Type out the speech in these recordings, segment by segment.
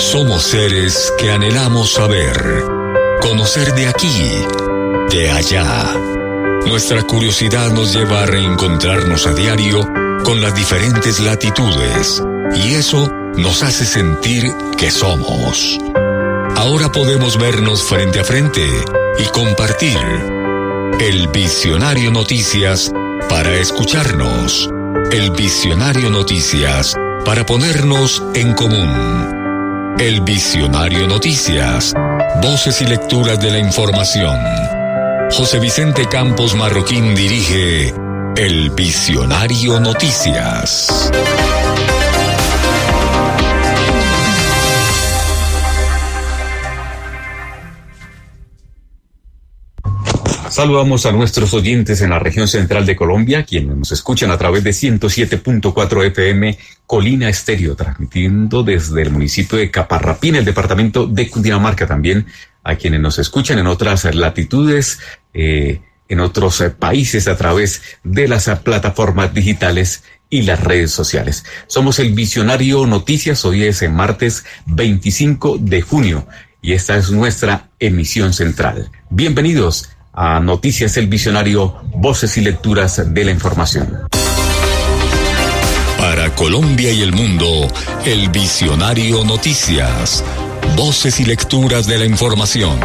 Somos seres que anhelamos saber, conocer de aquí, de allá. Nuestra curiosidad nos lleva a reencontrarnos a diario con las diferentes latitudes, y eso nos hace sentir que somos. Ahora podemos vernos frente a frente y compartir. El Visionario Noticias para escucharnos. El Visionario Noticias para ponernos en común. El Visionario Noticias. Voces y lecturas de la información. José Vicente Campos Marroquín dirige El Visionario Noticias. Saludamos a nuestros oyentes en la región central de Colombia, quienes nos escuchan a través de 107.4 FM Colina Estéreo, transmitiendo desde el municipio de Caparrapín, el departamento de Cundinamarca, también a quienes nos escuchan en otras latitudes, en otros países a través de las plataformas digitales y las redes sociales. Somos el Visionario Noticias, hoy es martes 25 de junio y esta es nuestra emisión central. Bienvenidos a Noticias El Visionario, voces y lecturas de la información. Para Colombia y el mundo, El Visionario Noticias, voces y lecturas de la información.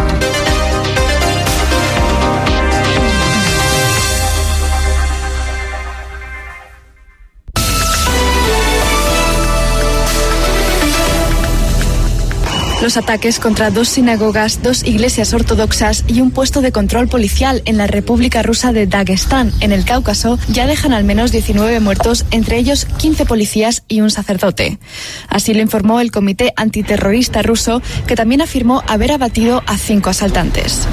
Los ataques contra 2 sinagogas, 2 iglesias ortodoxas y un puesto de control policial en la República Rusa de Daguestán, en el Cáucaso, ya dejan al menos 19 muertos, entre ellos 15 policías y un sacerdote. Así lo informó el Comité Antiterrorista ruso, que también afirmó haber abatido a 5 asaltantes.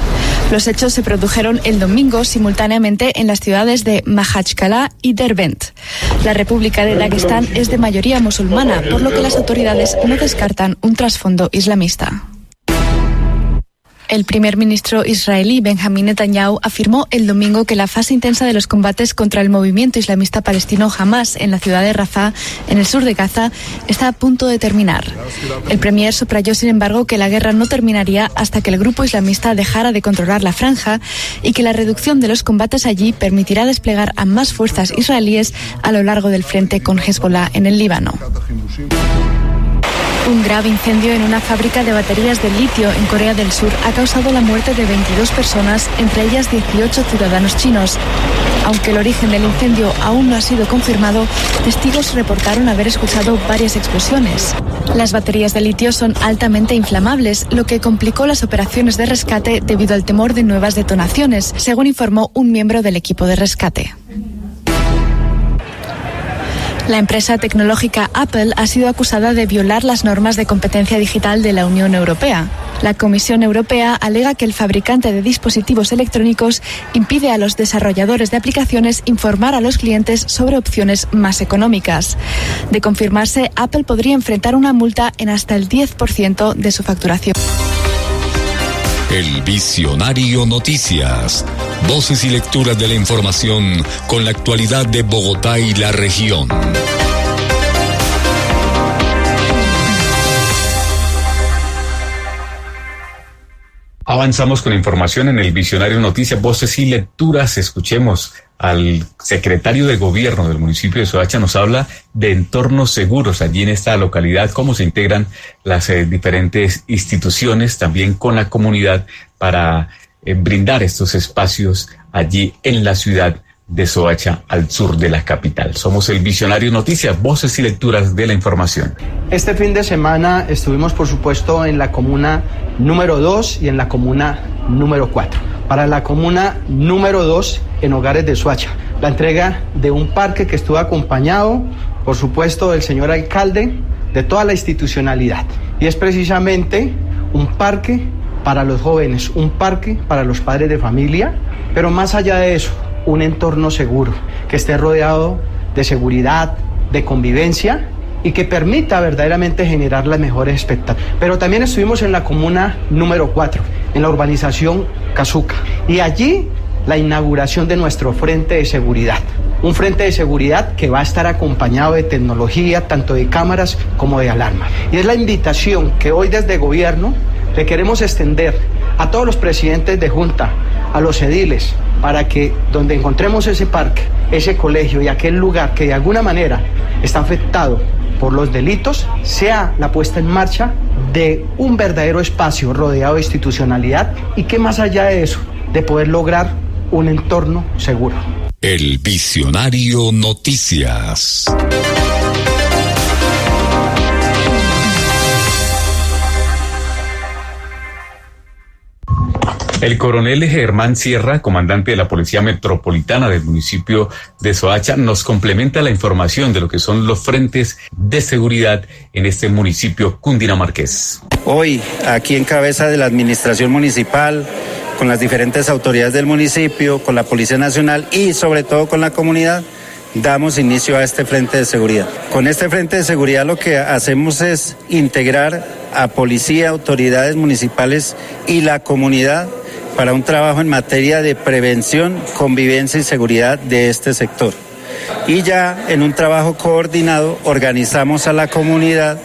Los hechos se produjeron el domingo simultáneamente en las ciudades de Makhachkala y Derbent. La República de Daguestán es de mayoría musulmana, por lo que las autoridades no descartan un trasfondo islamista. El primer ministro israelí Benjamín Netanyahu afirmó el domingo que la fase intensa de los combates contra el movimiento islamista palestino Hamás en la ciudad de Rafah, en el sur de Gaza, está a punto de terminar. El premier subrayó, sin embargo, que la guerra no terminaría hasta que el grupo islamista dejara de controlar la franja y que la reducción de los combates allí permitirá desplegar a más fuerzas israelíes a lo largo del frente con Hezbollah en el Líbano. Un grave incendio en una fábrica de baterías de litio en Corea del Sur ha causado la muerte de 22 personas, entre ellas 18 ciudadanos chinos. Aunque el origen del incendio aún no ha sido confirmado, testigos reportaron haber escuchado varias explosiones. Las baterías de litio son altamente inflamables, lo que complicó las operaciones de rescate debido al temor de nuevas detonaciones, según informó un miembro del equipo de rescate. La empresa tecnológica Apple ha sido acusada de violar las normas de competencia digital de la Unión Europea. La Comisión Europea alega que el fabricante de dispositivos electrónicos impide a los desarrolladores de aplicaciones informar a los clientes sobre opciones más económicas. De confirmarse, Apple podría enfrentar una multa en hasta el 10% de su facturación. El Visionario Noticias, voces y lecturas de la información con la actualidad de Bogotá y la región. Avanzamos con información en el Visionario Noticias, voces y lecturas. Escuchemos al secretario de Gobierno del municipio de Soacha. Nos habla de entornos seguros allí en esta localidad, cómo se integran las diferentes instituciones también con la comunidad para brindar estos espacios allí en la ciudad de Soacha, al sur de la capital. Somos el Visionario Noticias, voces y lecturas de la información. Este fin de semana estuvimos, por supuesto, en la comuna número 2 y en la comuna número 4. Para la comuna número 2, en Hogares de Soacha, la entrega de un parque que estuvo acompañado, por supuesto, del señor alcalde, de toda la institucionalidad. Y es precisamente un parque para los jóvenes, un parque para los padres de familia, pero más allá de eso, un entorno seguro, que esté rodeado de seguridad, de convivencia y que permita verdaderamente generar las mejores expectativas. Pero también estuvimos en la comuna número 4, en la urbanización Cazuca, y allí la inauguración de nuestro frente de seguridad. Un frente de seguridad que va a estar acompañado de tecnología, tanto de cámaras como de alarma. Y es la invitación que hoy desde gobierno le queremos extender a todos los presidentes de junta, a los ediles, para que donde encontremos ese parque, ese colegio y aquel lugar que de alguna manera está afectado por los delitos, sea la puesta en marcha de un verdadero espacio rodeado de institucionalidad y que más allá de eso, de poder lograr un entorno seguro. El Visionario Noticias. El coronel Germán Sierra, comandante de la Policía Metropolitana del municipio de Soacha, nos complementa la información de lo que son los frentes de seguridad en este municipio cundinamarqués. Hoy, aquí en cabeza de la administración municipal, con las diferentes autoridades del municipio, con la Policía Nacional y sobre todo con la comunidad, damos inicio a este frente de seguridad. Con este frente de seguridad lo que hacemos es integrar a policía, autoridades municipales y la comunidad para un trabajo en materia de prevención, convivencia y seguridad de este sector. Y ya en un trabajo coordinado organizamos a la comunidad,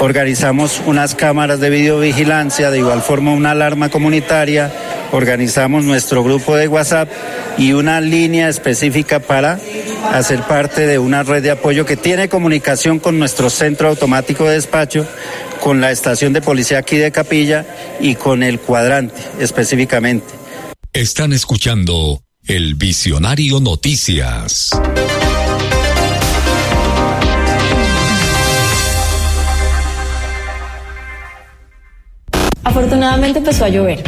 organizamos unas cámaras de videovigilancia, de igual forma una alarma comunitaria, organizamos nuestro grupo de WhatsApp y una línea específica para hacer parte de una red de apoyo que tiene comunicación con nuestro centro automático de despacho, con la estación de policía aquí de Capilla y con el cuadrante específicamente. Están escuchando El Visionario Noticias. Afortunadamente empezó a llover.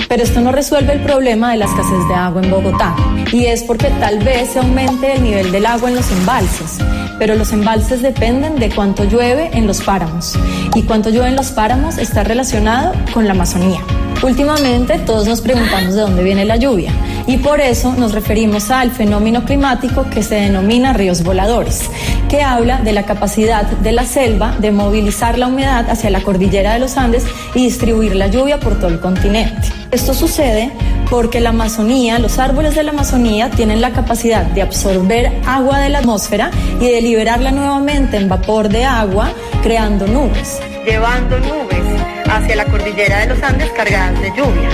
Pero esto no resuelve el problema de la escasez de agua en Bogotá. Y es porque tal vez se aumente el nivel del agua en los embalses. Pero los embalses dependen de cuánto llueve en los páramos. Y cuánto llueve en los páramos está relacionado con la Amazonía. Últimamente todos nos preguntamos de dónde viene la lluvia. Y por eso nos referimos al fenómeno climático que se denomina ríos voladores, que habla de la capacidad de la selva de movilizar la humedad hacia la cordillera de los Andes y distribuir la lluvia por todo el continente. Esto sucede porque la Amazonía, los árboles de la Amazonía tienen la capacidad de absorber agua de la atmósfera y de liberarla nuevamente en vapor de agua, creando nubes. Llevando nubes hacia la cordillera de los Andes cargadas de lluvia.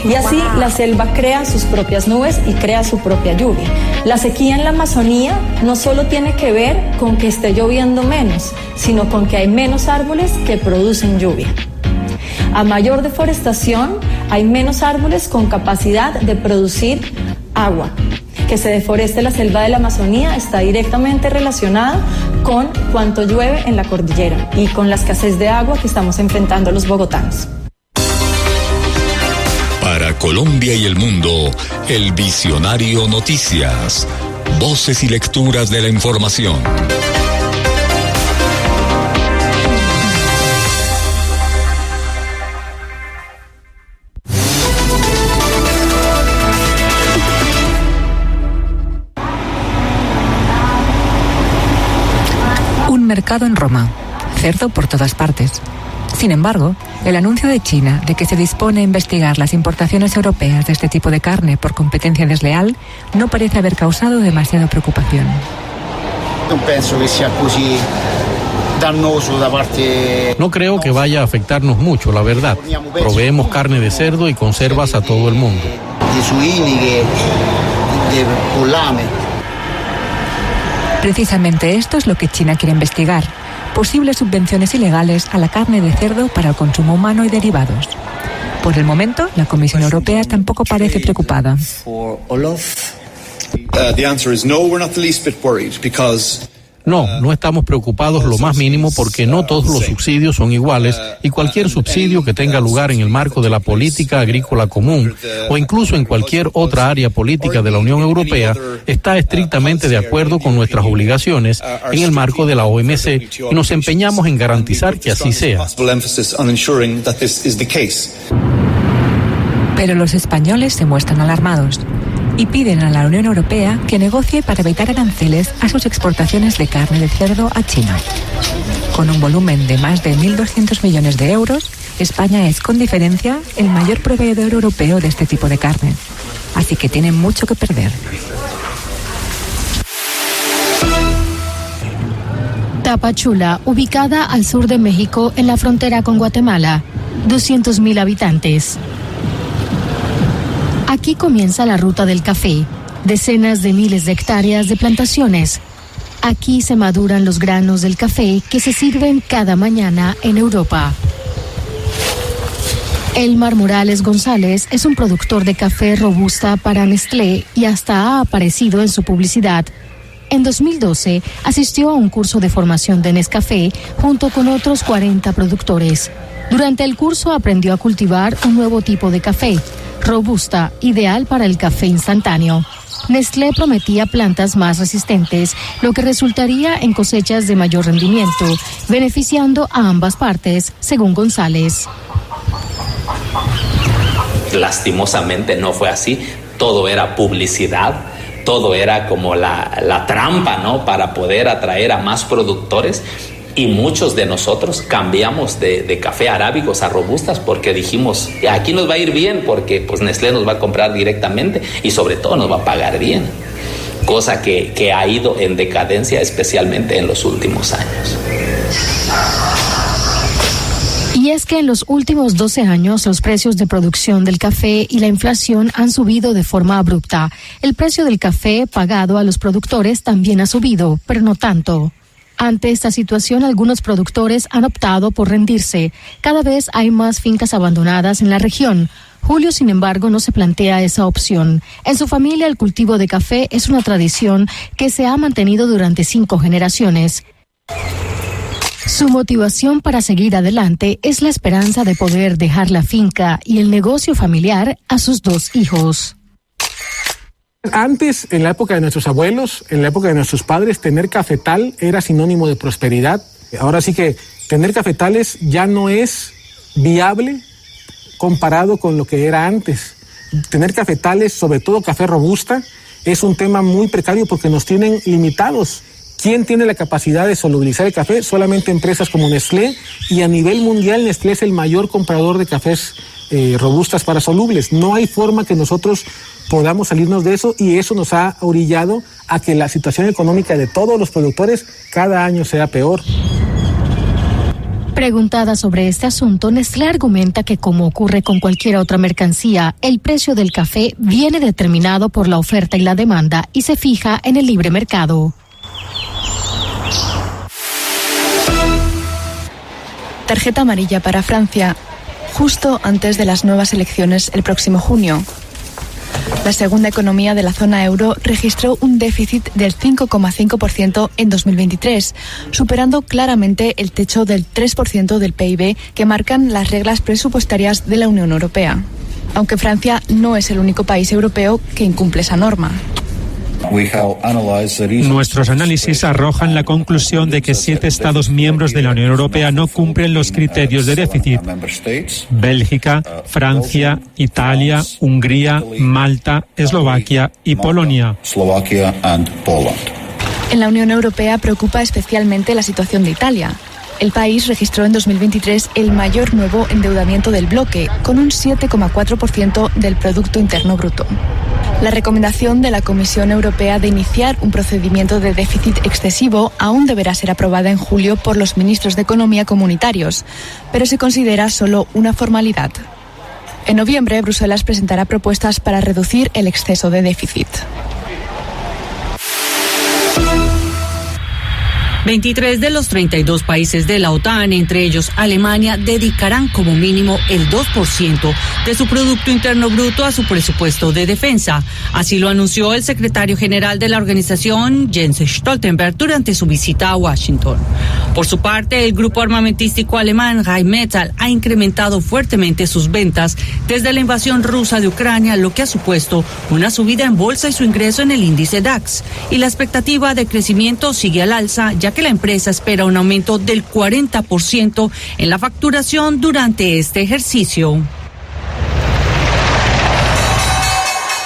Y así la selva crea sus propias nubes y crea su propia lluvia. La sequía en la Amazonía no solo tiene que ver con que esté lloviendo menos, sino con que hay menos árboles que producen lluvia. A mayor deforestación, hay menos árboles con capacidad de producir agua. Que se deforeste la selva de la Amazonía está directamente relacionado con cuánto llueve en la cordillera y con la escasez de agua que estamos enfrentando los bogotanos. Para Colombia y el mundo, El Visionario Noticias. Voces y lecturas de la información. Un mercado en Roma. Cerdo por todas partes. Sin embargo, el anuncio de China de que se dispone a investigar las importaciones europeas de este tipo de carne por competencia desleal no parece haber causado demasiada preocupación. No creo que vaya a afectarnos mucho, la verdad. Proveemos carne de cerdo y conservas a todo el mundo. Precisamente esto es lo que China quiere investigar. Posibles subvenciones ilegales a la carne de cerdo para el consumo humano y derivados. Por el momento, la Comisión Europea tampoco parece preocupada. No estamos preocupados lo más mínimo porque no todos los subsidios son iguales y cualquier subsidio que tenga lugar en el marco de la política agrícola común o incluso en cualquier otra área política de la Unión Europea está estrictamente de acuerdo con nuestras obligaciones en el marco de la OMC y nos empeñamos en garantizar que así sea. Pero los españoles se muestran alarmados y piden a la Unión Europea que negocie para evitar aranceles a sus exportaciones de carne de cerdo a China. Con un volumen de más de 1.200 millones de euros, España es, con diferencia, el mayor proveedor europeo de este tipo de carne. así que tienen mucho que perder. Tapachula, ubicada al sur de México en la frontera con Guatemala, 200.000 habitantes. Aquí comienza la ruta del café, decenas de miles de hectáreas de plantaciones. Aquí se maduran los granos del café que se sirven cada mañana en Europa. Elmar Morales González es un productor de café robusta para Nestlé y hasta ha aparecido en su publicidad. En 2012 asistió a un curso de formación de Nescafé junto con otros 40 productores. Durante el curso aprendió a cultivar un nuevo tipo de café, robusta, ideal para el café instantáneo. Nestlé prometía plantas más resistentes, lo que resultaría en cosechas de mayor rendimiento, beneficiando a ambas partes, según González. Lastimosamente no fue así, todo era publicidad. Todo era como la trampa, ¿no? Para poder atraer a más productores, y muchos de nosotros cambiamos de café arábigos a robustas porque dijimos, aquí nos va a ir bien porque pues Nestlé nos va a comprar directamente y sobre todo nos va a pagar bien, cosa que ha ido en decadencia especialmente en los últimos años. Y es que en los últimos 12 años los precios de producción del café y la inflación han subido de forma abrupta. El precio del café pagado a los productores también ha subido, pero no tanto. Ante esta situación, algunos productores han optado por rendirse. Cada vez hay más fincas abandonadas en la región. Julio, sin embargo, no se plantea esa opción. En su familia, el cultivo de café es una tradición que se ha mantenido durante 5 generaciones. Su motivación para seguir adelante es la esperanza de poder dejar la finca y el negocio familiar a sus 2 hijos. Antes, en la época de nuestros abuelos, en la época de nuestros padres, tener cafetal era sinónimo de prosperidad. Ahora sí que tener cafetales ya no es viable comparado con lo que era antes. Tener cafetales, sobre todo café robusta, es un tema muy precario porque nos tienen limitados. ¿Quién tiene la capacidad de solubilizar el café? Solamente empresas como Nestlé, y a nivel mundial Nestlé es el mayor comprador de cafés robustas para solubles. No hay forma que nosotros podamos salirnos de eso, y eso nos ha orillado a que la situación económica de todos los productores cada año sea peor. Preguntada sobre este asunto, Nestlé argumenta que, como ocurre con cualquier otra mercancía, el precio del café viene determinado por la oferta y la demanda y se fija en el libre mercado. Tarjeta amarilla para Francia, justo antes de las nuevas elecciones el próximo junio. La segunda economía de la zona euro registró un déficit del 5,5% en 2023, superando claramente el techo del 3% del PIB que marcan las reglas presupuestarias de la Unión Europea. Aunque Francia no es el único país europeo que incumple esa norma. Nuestros análisis arrojan la conclusión de que 7 Estados miembros de la Unión Europea no cumplen los criterios de déficit: Bélgica, Francia, Italia, Hungría, Malta, Eslovaquia y Polonia. En la Unión Europea preocupa especialmente la situación de Italia. El país registró en 2023 el mayor nuevo endeudamiento del bloque, con un 7,4% del Producto Interno Bruto. La recomendación de la Comisión Europea de iniciar un procedimiento de déficit excesivo aún deberá ser aprobada en julio por los ministros de Economía comunitarios, pero se considera solo una formalidad. En noviembre, Bruselas presentará propuestas para reducir el exceso de déficit. 23 de los 32 países de la OTAN, entre ellos Alemania, dedicarán como mínimo el 2% de su Producto Interno Bruto a su presupuesto de defensa. Así lo anunció el secretario general de la organización, Jens Stoltenberg, durante su visita a Washington. Por su parte, el grupo armamentístico alemán Rheinmetall ha incrementado fuertemente sus ventas desde la invasión rusa de Ucrania, lo que ha supuesto una subida en bolsa y su ingreso en el índice DAX. Y la expectativa de crecimiento sigue al alza, ya que la empresa espera un aumento del 40% en la facturación durante este ejercicio.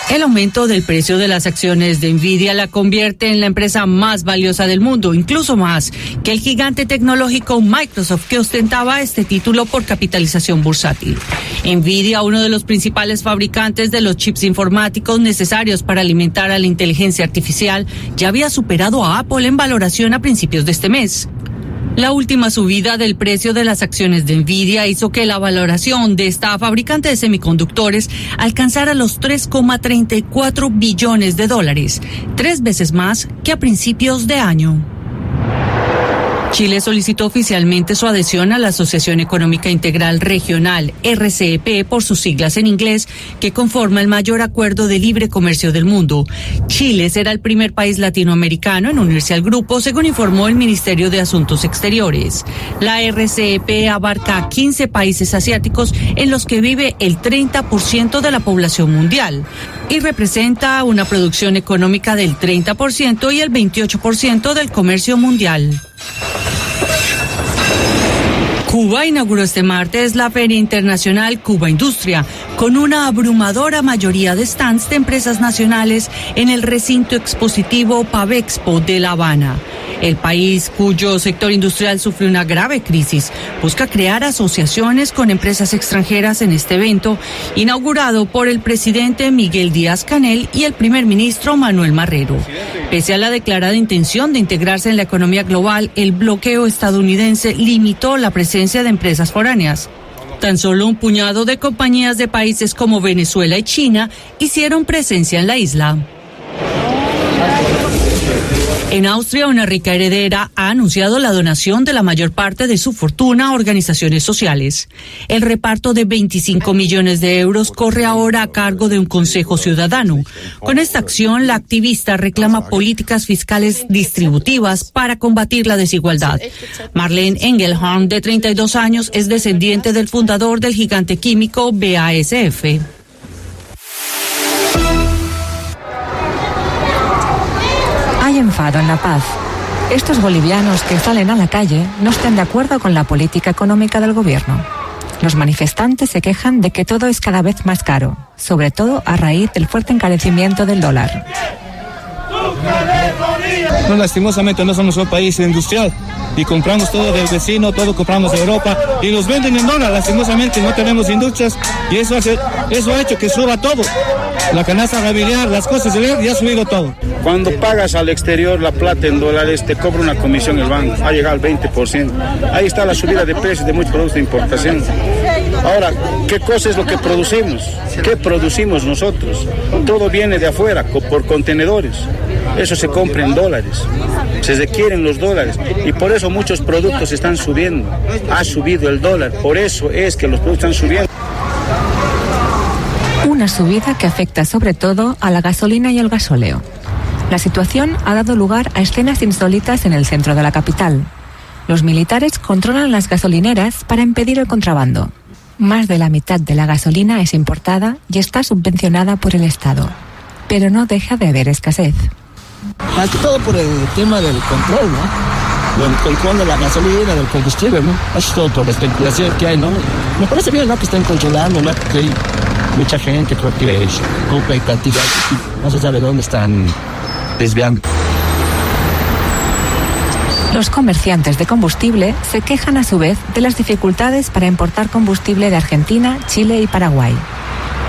El aumento del precio de las acciones de Nvidia la convierte en la empresa más valiosa del mundo, incluso más que el gigante tecnológico Microsoft, que ostentaba este título por capitalización bursátil. Nvidia, uno de los principales fabricantes de los chips informáticos necesarios para alimentar a la inteligencia artificial, ya había superado a Apple en valoración a principios de este mes. La última subida del precio de las acciones de Nvidia hizo que la valoración de esta fabricante de semiconductores alcanzara los $3,34 billones, 3 veces más que a principios de año. Chile solicitó oficialmente su adhesión a la Asociación Económica Integral Regional, RCEP por sus siglas en inglés, que conforma el mayor acuerdo de libre comercio del mundo. Chile será el primer país latinoamericano en unirse al grupo, según informó el Ministerio de Asuntos Exteriores. La RCEP abarca 15 países asiáticos en los que vive el 30% de la población mundial y representa una producción económica del 30% y el 28% del comercio mundial. Cuba inauguró este martes la Feria Internacional Cuba Industria, con una abrumadora mayoría de stands de empresas nacionales en el recinto expositivo Pavexpo de La Habana. El país, cuyo sector industrial sufre una grave crisis, busca crear asociaciones con empresas extranjeras en este evento, inaugurado por el presidente Miguel Díaz-Canel y el primer ministro Manuel Marrero. Pese a la declarada intención de integrarse en la economía global, el bloqueo estadounidense limitó la presencia de empresas foráneas. Tan solo un puñado de compañías de países como Venezuela y China hicieron presencia en la isla. En Austria, una rica heredera ha anunciado la donación de la mayor parte de su fortuna a organizaciones sociales. El reparto de 25 millones de euros corre ahora a cargo de un consejo ciudadano. Con esta acción, la activista reclama políticas fiscales distributivas para combatir la desigualdad. Marlene Engelhardt, de 32 años, es descendiente del fundador del gigante químico BASF. Hay enfado en La Paz. Estos bolivianos que salen a la calle no están de acuerdo con la política económica del gobierno. Los manifestantes se quejan de que todo es cada vez más caro, sobre todo a raíz del fuerte encarecimiento del dólar. No, lastimosamente no somos un país industrial y compramos todo del vecino, todo compramos de Europa y nos venden en dólar. Lastimosamente no tenemos industrias y eso ha hecho que suba todo. La canasta familiar, las cosas ya ha subido todo. Cuando pagas al exterior la plata en dólares, te cobra una comisión el banco, ha llegado al 20%. Ahí está la subida de precios de muchos productos de importación. Ahora, ¿qué cosa es lo que producimos? ¿Qué producimos nosotros? Todo viene de afuera, por contenedores. Eso se compra en dólares. Se requieren los dólares. Y por eso muchos productos están subiendo. Ha subido el dólar. Por eso es que los productos están subiendo. Una subida que afecta sobre todo a la gasolina y el gasóleo. La situación ha dado lugar a escenas insólitas en el centro de la capital. Los militares controlan las gasolineras para impedir el contrabando. Más de la mitad de la gasolina es importada y está subvencionada por el Estado. Pero no deja de haber escasez. Más que todo por el tema del control, ¿no? Del control de la gasolina, del combustible, ¿no? Eso es todo por la especulación que hay, ¿no? Me parece bien, ¿no? Que estén controlando, ¿no? Porque hay mucha gente creo que compra y cantidad, no se sabe dónde están desviando. Los comerciantes de combustible se quejan a su vez de las dificultades para importar combustible de Argentina, Chile y Paraguay.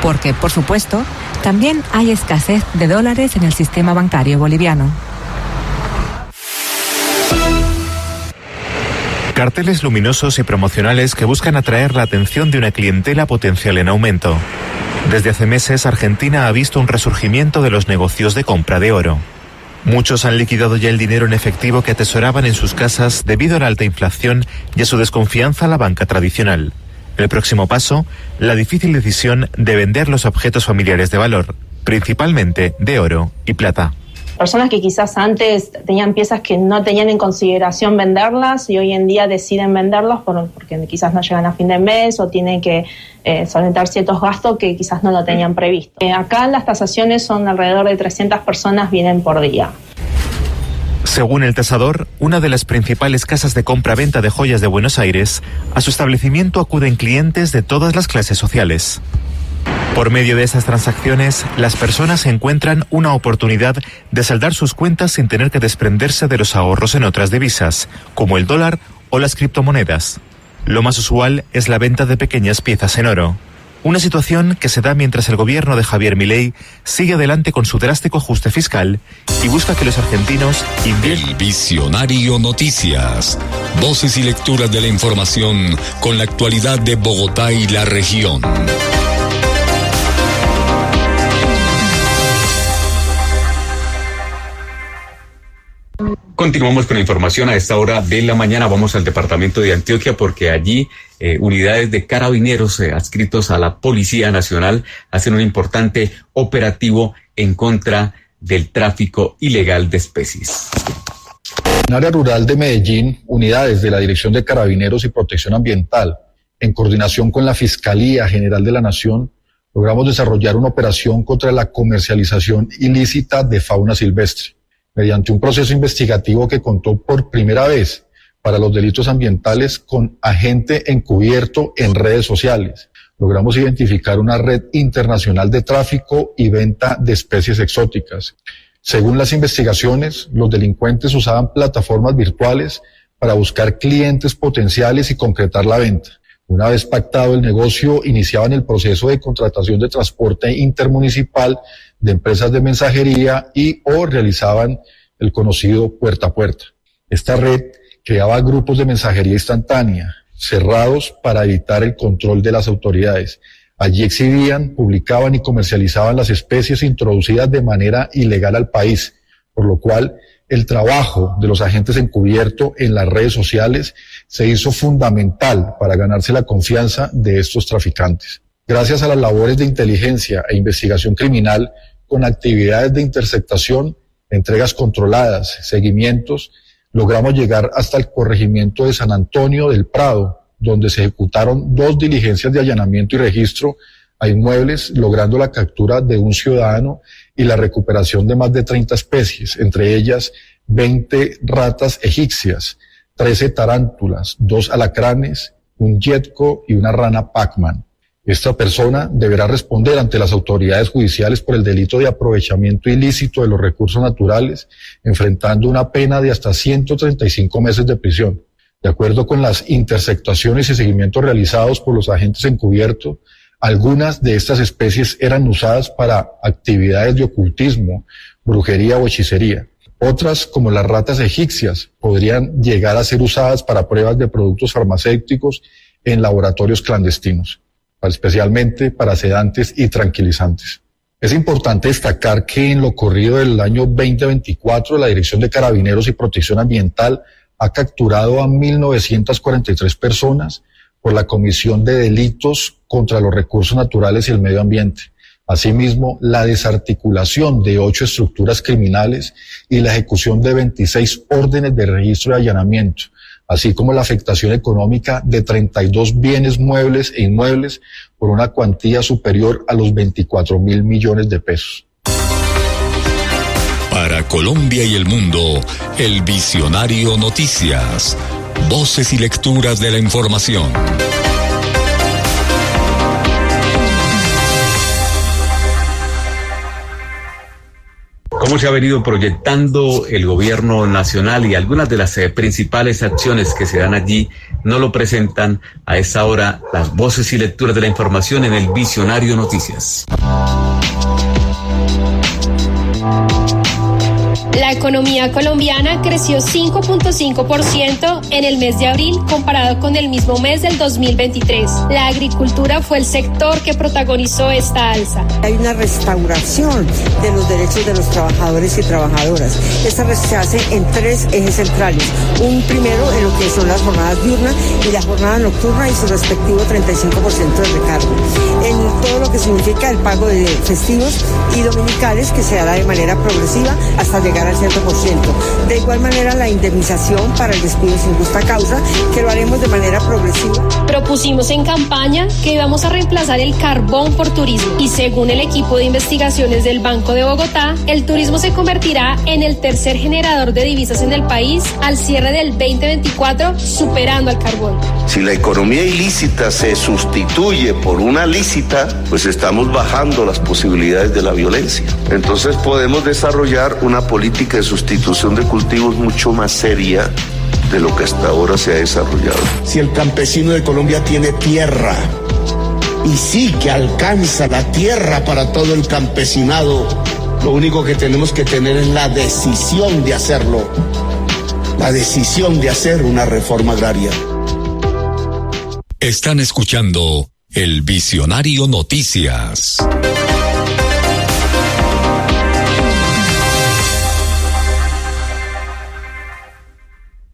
Porque, por supuesto, también hay escasez de dólares en el sistema bancario boliviano. Carteles luminosos y promocionales que buscan atraer la atención de una clientela potencial en aumento. Desde hace meses, Argentina ha visto un resurgimiento de los negocios de compra de oro. Muchos han liquidado ya el dinero en efectivo que atesoraban en sus casas debido a la alta inflación y a su desconfianza a la banca tradicional. El próximo paso, la difícil decisión de vender los objetos familiares de valor, principalmente de oro y plata. Personas que quizás antes tenían piezas que no tenían en consideración venderlas y hoy en día deciden venderlas porque quizás no llegan a fin de mes o tienen que solventar ciertos gastos que quizás no lo tenían previsto. Acá las tasaciones son alrededor de 300 personas vienen por día. Según el tasador, una de las principales casas de compra-venta de joyas de Buenos Aires, a su establecimiento acuden clientes de todas las clases sociales. Por medio de esas transacciones, las personas encuentran una oportunidad de saldar sus cuentas sin tener que desprenderse de los ahorros en otras divisas, como el dólar o las criptomonedas. Lo más usual es la venta de pequeñas piezas en oro. Una situación que se da mientras el gobierno de Javier Milei sigue adelante con su drástico ajuste fiscal y busca que los argentinos inviertan. El Visionario Noticias. Voces y lecturas de la información con la actualidad de Bogotá y la región. Continuamos con la información a esta hora de la mañana. Vamos al departamento de Antioquia porque allí unidades de carabineros adscritos a la Policía Nacional hacen un importante operativo en contra del tráfico ilegal de especies. En área rural de Medellín, unidades de la Dirección de Carabineros y Protección Ambiental, en coordinación con la Fiscalía General de la Nación, logramos desarrollar una operación contra la comercialización ilícita de fauna silvestre, mediante un proceso investigativo que contó por primera vez para los delitos ambientales con agente encubierto en redes sociales. Logramos identificar una red internacional de tráfico y venta de especies exóticas. Según las investigaciones, los delincuentes usaban plataformas virtuales para buscar clientes potenciales y concretar la venta. Una vez pactado el negocio, iniciaban el proceso de contratación de transporte intermunicipal de empresas de mensajería o realizaban el conocido puerta a puerta. Esta red creaba grupos de mensajería instantánea, cerrados para evitar el control de las autoridades. Allí exhibían, publicaban y comercializaban las especies introducidas de manera ilegal al país, por lo cual el trabajo de los agentes encubierto en las redes sociales se hizo fundamental para ganarse la confianza de estos traficantes. Gracias a las labores de inteligencia e investigación criminal, con actividades de interceptación, entregas controladas, seguimientos, logramos llegar hasta el corregimiento de San Antonio del Prado, donde se ejecutaron 2 diligencias de allanamiento y registro a inmuebles, logrando la captura de un ciudadano y la recuperación de más de 30 especies, entre ellas 20 ratas egipcias, 13 tarántulas, 2 alacranes, un yetco y una rana Pac-Man. Esta persona deberá responder ante las autoridades judiciales por el delito de aprovechamiento ilícito de los recursos naturales, enfrentando una pena de hasta 135 meses de prisión. De acuerdo con las interceptaciones y seguimientos realizados por los agentes encubiertos, algunas de estas especies eran usadas para actividades de ocultismo, brujería o hechicería. Otras, como las ratas egipcias, podrían llegar a ser usadas para pruebas de productos farmacéuticos en laboratorios clandestinos, especialmente para sedantes y tranquilizantes. Es importante destacar que en lo corrido del año 2024, la Dirección de Carabineros y Protección Ambiental ha capturado a 1.943 personas por la comisión de delitos contra los recursos naturales y el medio ambiente. Asimismo, la desarticulación de 8 estructuras criminales y la ejecución de 26 órdenes de registro y allanamiento, así como la afectación económica de 32 bienes muebles e inmuebles por una cuantía superior a los 24.000 millones de pesos. Para Colombia y el mundo, el Visionario Noticias. Voces y lecturas de la información. ¿Cómo se ha venido proyectando el gobierno nacional y algunas de las principales acciones que se dan allí no lo presentan a esta hora las voces y lecturas de la información en el Visionario Noticias? La economía colombiana creció 5.5% en el mes de abril comparado con el mismo mes del 2023. La agricultura fue el sector que protagonizó esta alza. Hay una restauración de los derechos de los trabajadores y trabajadoras. Esta se hace en 3 ejes centrales. Un primero en lo que son las jornadas diurnas y la jornada nocturna y su respectivo 35% de recargo. En todo lo que significa el pago de festivos y dominicales que se hará de manera progresiva hasta llegar al 100%. De igual manera, la indemnización para el despido sin justa causa, que lo haremos de manera progresiva. Propusimos en campaña que íbamos a reemplazar el carbón por turismo y según el equipo de investigaciones del Banco de Bogotá, el turismo se convertirá en el tercer generador de divisas en el país al cierre del 2024, superando al carbón. Si la economía ilícita se sustituye por una lícita, pues estamos bajando las posibilidades de la violencia. Entonces podemos desarrollar una política de sustitución de cultivos mucho más seria de lo que hasta ahora se ha desarrollado. Si el campesino de Colombia tiene tierra, y sí que alcanza la tierra para todo el campesinado. Lo único que tenemos que tener es la decisión de hacerlo, la decisión de hacer una reforma agraria. Están escuchando El Visionario Noticias.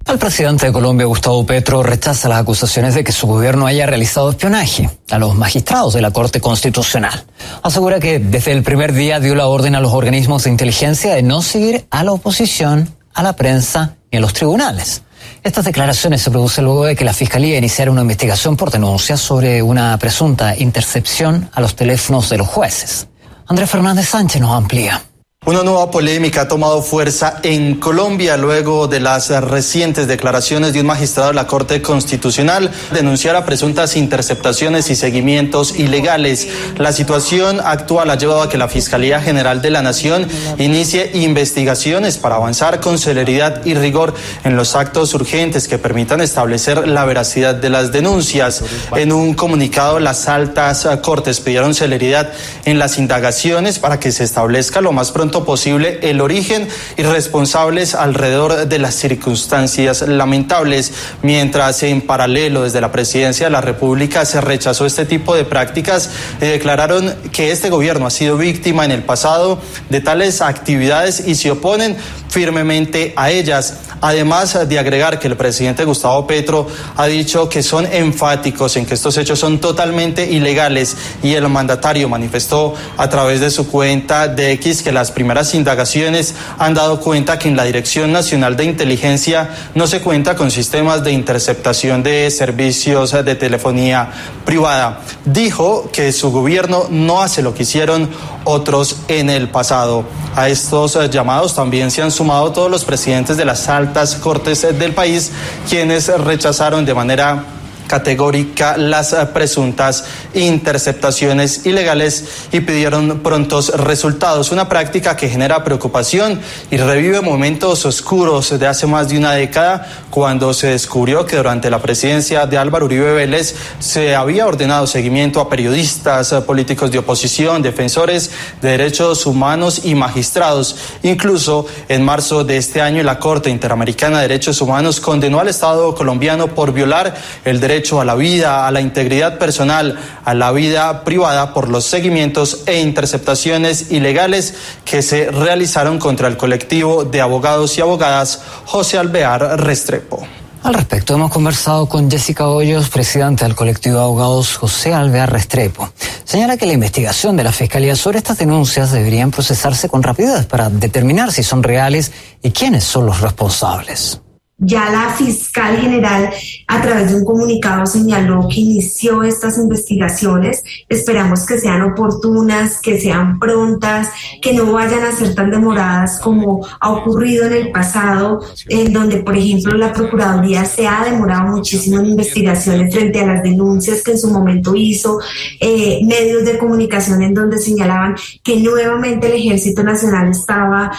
El presidente de Colombia, Gustavo Petro, rechaza las acusaciones de que su gobierno haya realizado espionaje a los magistrados de la Corte Constitucional. Asegura que desde el primer día dio la orden a los organismos de inteligencia de no seguir a la oposición, a la prensa ni a los tribunales. Estas declaraciones se producen luego de que la Fiscalía iniciara una investigación por denuncias sobre una presunta intercepción a los teléfonos de los jueces. Andrés Fernández Sánchez nos amplía. Una nueva polémica ha tomado fuerza en Colombia luego de las recientes declaraciones de un magistrado de la Corte Constitucional denunciara presuntas interceptaciones y seguimientos ilegales. La situación actual ha llevado a que la Fiscalía General de la Nación inicie investigaciones para avanzar con celeridad y rigor en los actos urgentes que permitan establecer la veracidad de las denuncias. En un comunicado, las altas cortes pidieron celeridad en las indagaciones para que se establezca lo más pronto posible el origen y responsables alrededor de las circunstancias lamentables, mientras en paralelo desde la Presidencia de la República se rechazó este tipo de prácticas y declararon que este gobierno ha sido víctima en el pasado de tales actividades y se oponen firmemente a ellas. Además de agregar que el presidente Gustavo Petro ha dicho que son enfáticos en que estos hechos son totalmente ilegales, y el mandatario manifestó a través de su cuenta de X que las primeras indagaciones han dado cuenta que en la Dirección Nacional de Inteligencia no se cuenta con sistemas de interceptación de servicios de telefonía privada. Dijo que su gobierno no hace lo que hicieron otros en el pasado. A estos llamados también se han sumado todos los presidentes de las altas cortes del país, quienes rechazaron de manera categórica las presuntas interceptaciones ilegales y pidieron prontos resultados, una práctica que genera preocupación y revive momentos oscuros de hace más de una década, cuando se descubrió que durante la presidencia de Álvaro Uribe Vélez se había ordenado seguimiento a periodistas, políticos de oposición, defensores de derechos humanos y magistrados. Incluso en marzo de este año la Corte Interamericana de Derechos Humanos condenó al Estado colombiano por violar el derecho a la vida, a la integridad personal, a la vida privada por los seguimientos e interceptaciones ilegales que se realizaron contra el colectivo de abogados y abogadas José Alvear Restrepo. Al respecto, hemos conversado con Jessica Hoyos, presidenta del colectivo de abogados José Alvear Restrepo. Señala que la investigación de la Fiscalía sobre estas denuncias deberían procesarse con rapidez para determinar si son reales y quiénes son los responsables. Ya la fiscal general, a través de un comunicado, señaló que inició estas investigaciones. Esperamos que sean oportunas, que sean prontas, que no vayan a ser tan demoradas como ha ocurrido en el pasado, en donde, por ejemplo, la Procuraduría se ha demorado muchísimo en investigaciones frente a las denuncias que en su momento hizo, medios de comunicación en donde señalaban que nuevamente el Ejército Nacional estaba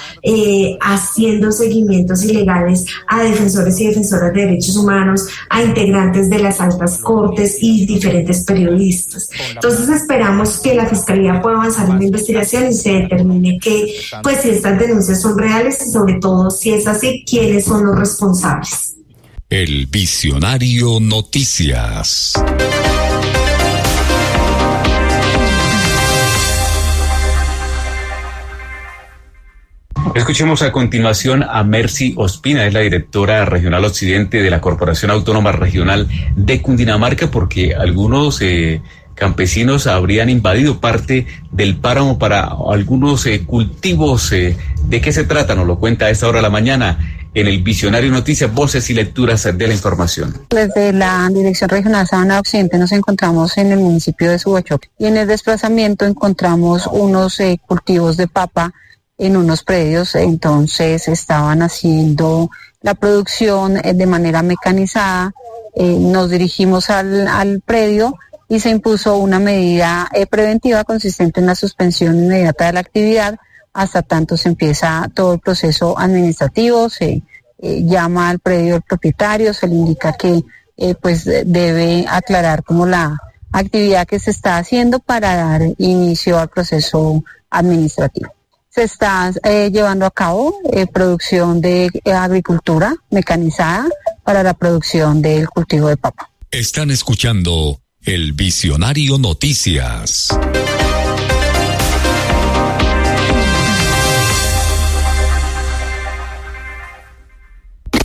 haciendo seguimientos ilegales a defensores y defensoras de derechos humanos, a integrantes de las altas cortes y diferentes periodistas. Entonces esperamos que la Fiscalía pueda avanzar en la investigación y se determine que, pues, si estas denuncias son reales y sobre todo, si es así, quiénes son los responsables. El Visionario Noticias. Escuchemos a continuación a Mercy Ospina, es la directora regional occidente de la Corporación Autónoma Regional de Cundinamarca, porque algunos campesinos habrían invadido parte del páramo para algunos cultivos. ¿De qué se trata? Nos lo cuenta a esta hora de la mañana en el Visionario Noticias, voces y lecturas de la información. Desde la Dirección Regional Sabana Occidente nos encontramos en el municipio de Subachoque y en el desplazamiento encontramos unos cultivos de papa en unos predios. Entonces estaban haciendo la producción de manera mecanizada. Nos dirigimos al predio y se impuso una medida preventiva consistente en la suspensión inmediata de la actividad hasta tanto se empieza todo el proceso administrativo. Se llama al predio el propietario, se le indica que pues debe aclarar como la actividad que se está haciendo para dar inicio al proceso administrativo. Se está llevando a cabo producción de agricultura mecanizada para la producción del cultivo de papa. Están escuchando El Visionario Noticias.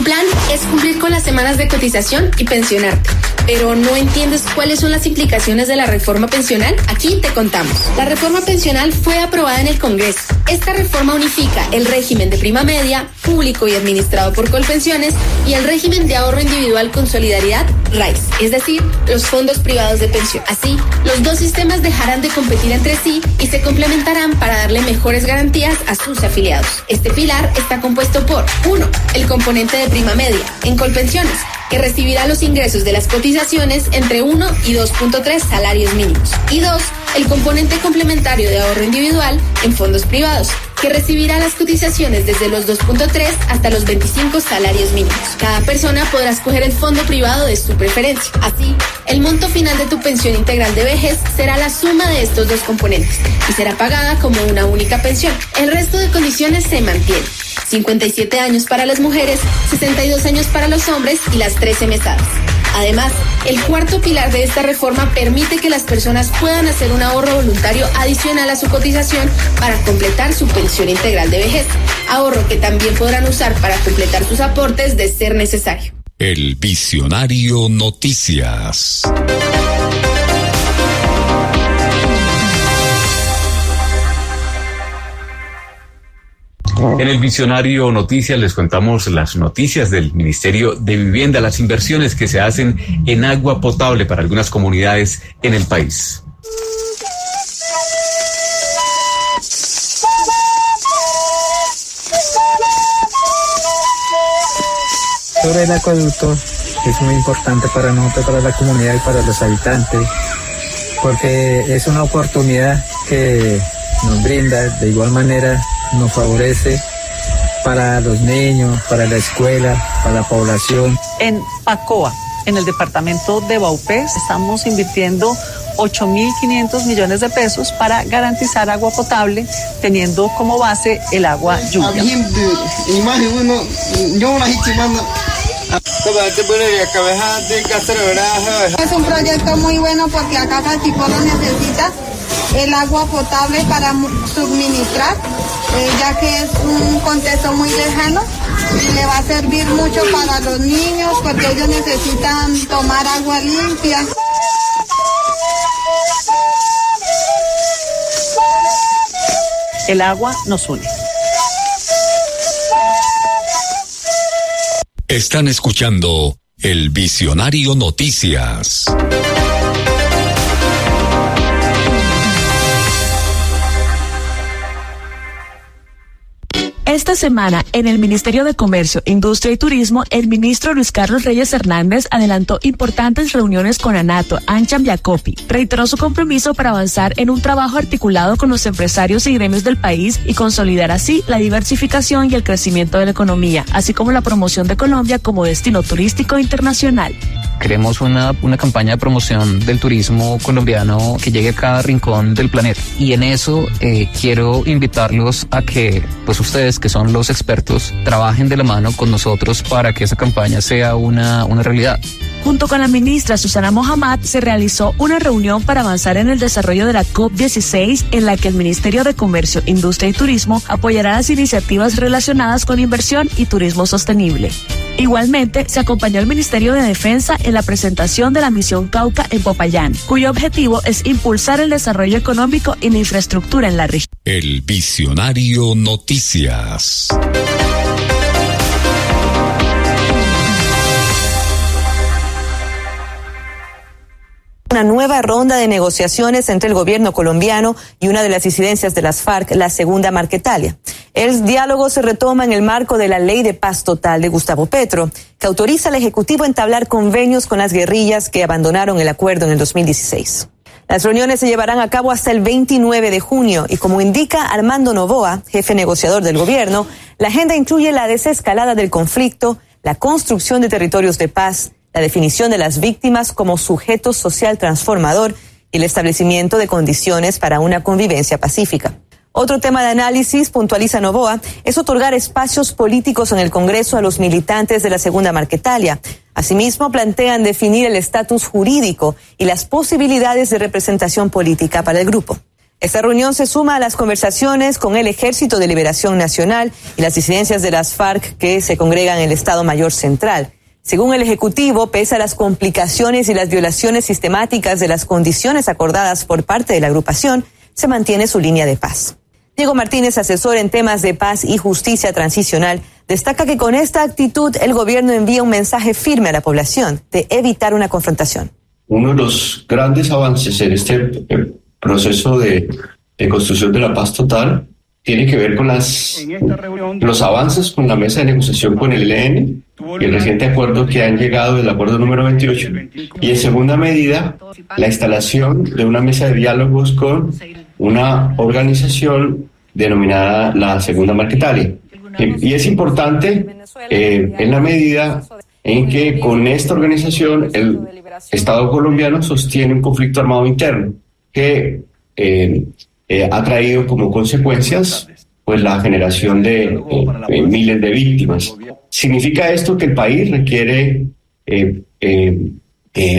Plan es cumplir con las semanas de cotización y pensionarte. Pero ¿no entiendes cuáles son las implicaciones de la reforma pensional? Aquí te contamos. La reforma pensional fue aprobada en el Congreso. Esta reforma unifica el régimen de prima media, público y administrado por Colpensiones, y el régimen de ahorro individual con solidaridad, RAIS, es decir, los fondos privados de pensión. Así, los dos sistemas dejarán de competir entre sí y se complementarán para darle mejores garantías a sus afiliados. Este pilar está compuesto por 1. El componente de prima media en Colpensiones, que recibirá los ingresos de las cotizaciones entre 1 y 2.3 salarios mínimos. Y 2. El componente complementario de ahorro individual en fondos privados, que recibirá las cotizaciones desde los 2.3 hasta los 25 salarios mínimos. Cada persona podrá escoger el fondo privado de su preferencia. Así, el monto final de tu pensión integral de vejez será la suma de estos dos componentes y será pagada como una única pensión. El resto de condiciones se mantienen. 57 años para las mujeres, 62 años para los hombres y las 13 mesadas. Además, el cuarto pilar de esta reforma permite que las personas puedan hacer un ahorro voluntario adicional a su cotización para completar su pensión integral de vejez, ahorro que también podrán usar para completar sus aportes de ser necesario. El Visionario Noticias. En el Visionario Noticias les contamos las noticias del Ministerio de Vivienda, las inversiones que se hacen en agua potable para algunas comunidades en el país. Sobre el acueducto es muy importante para nosotros, para la comunidad y para los habitantes, porque es una oportunidad que nos brinda, de igual manera nos favorece para los niños, para la escuela, para la población. En Pacoa, en el departamento de Baupés, estamos invirtiendo 8.500 millones de pesos para garantizar agua potable, teniendo como base el agua lluvia. Es un proyecto muy bueno porque acá Cachipolo necesita el agua potable para suministrar, ya que es un contexto muy lejano y le va a servir mucho para los niños porque ellos necesitan tomar agua limpia. El agua nos une. Están escuchando El Visionario Noticias. Esta semana, en el Ministerio de Comercio, Industria y Turismo, el ministro Luis Carlos Reyes Hernández adelantó importantes reuniones con ANATO, AmCham y ACOPI. Reiteró su compromiso para avanzar en un trabajo articulado con los empresarios y gremios del país y consolidar así la diversificación y el crecimiento de la economía, así como la promoción de Colombia como destino turístico internacional. Queremos una campaña de promoción del turismo colombiano que llegue a cada rincón del planeta. Y en eso quiero invitarlos a que, pues ustedes que son los expertos, trabajen de la mano con nosotros para que esa campaña sea una realidad. Junto con la ministra Susana Mohamed se realizó una reunión para avanzar en el desarrollo de la COP16, en la que el Ministerio de Comercio, Industria y Turismo apoyará las iniciativas relacionadas con inversión y turismo sostenible. Igualmente, se acompañó al Ministerio de Defensa en la presentación de la misión Cauca en Popayán, cuyo objetivo es impulsar el desarrollo económico y la infraestructura en la región. El Visionario Noticias. Una nueva ronda de negociaciones entre el gobierno colombiano y una de las disidencias de las FARC, la segunda Marquetalia. El diálogo se retoma en el marco de la Ley de Paz Total de Gustavo Petro, que autoriza al Ejecutivo a entablar convenios con las guerrillas que abandonaron el acuerdo en el 2016. Las reuniones se llevarán a cabo hasta el 29 de junio y, como indica Armando Novoa, jefe negociador del gobierno, la agenda incluye la desescalada del conflicto, la construcción de territorios de paz, la definición de las víctimas como sujeto social transformador y el establecimiento de condiciones para una convivencia pacífica. Otro tema de análisis, puntualiza Noboa, es otorgar espacios políticos en el Congreso a los militantes de la Segunda Marquetalia. Asimismo, plantean definir el estatus jurídico y las posibilidades de representación política para el grupo. Esta reunión se suma a las conversaciones con el Ejército de Liberación Nacional y las disidencias de las FARC que se congregan en el Estado Mayor Central. Según el Ejecutivo, pese a las complicaciones y las violaciones sistemáticas de las condiciones acordadas por parte de la agrupación, se mantiene su línea de paz. Diego Martínez, asesor en temas de paz y justicia transicional, destaca que con esta actitud el gobierno envía un mensaje firme a la población de evitar una confrontación. Uno de los grandes avances en este proceso de construcción de la paz total tiene que ver con los avances con la mesa de negociación con el ELN y el reciente acuerdo que han llegado, el acuerdo número 28. Y en segunda medida, la instalación de una mesa de diálogos con una organización denominada la Segunda Marquetalia. Y es importante en la medida en que con esta organización el Estado colombiano sostiene un conflicto armado interno que ha traído como consecuencias pues la generación de miles de víctimas. ¿Significa esto que el país requiere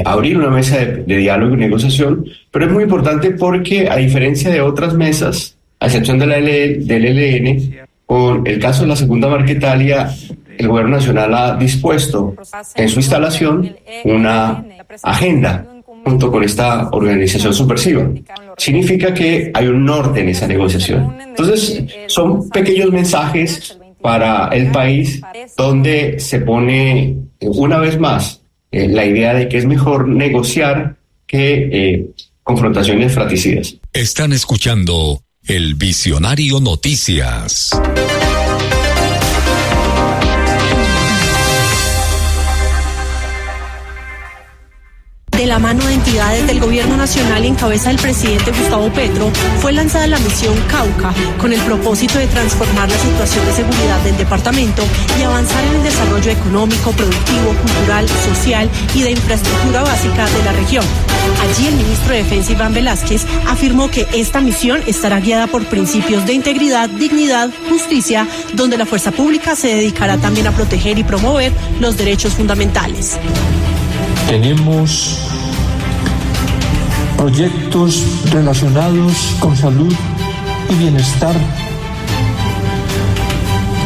abrir una mesa de diálogo y negociación? Pero es muy importante porque, a diferencia de otras mesas, a excepción del ELN, con el caso de la Segunda Marquetalia, el Gobierno Nacional ha dispuesto en su instalación una agenda junto con esta organización subversiva. Significa que hay un norte en esa negociación. Entonces, son pequeños mensajes para el país donde se pone una vez más la idea de que es mejor negociar que confrontaciones fratricidas. Están escuchando El Visionario Noticias. De la mano de entidades del gobierno nacional en cabeza del presidente Gustavo Petro, fue lanzada la misión Cauca con el propósito de transformar la situación de seguridad del departamento y avanzar en el desarrollo económico, productivo, cultural, social y de infraestructura básica de la región. Allí el ministro de Defensa, Iván Velázquez, afirmó que esta misión estará guiada por principios de integridad, dignidad, justicia, donde la fuerza pública se dedicará también a proteger y promover los derechos fundamentales. Tenemos proyectos relacionados con salud y bienestar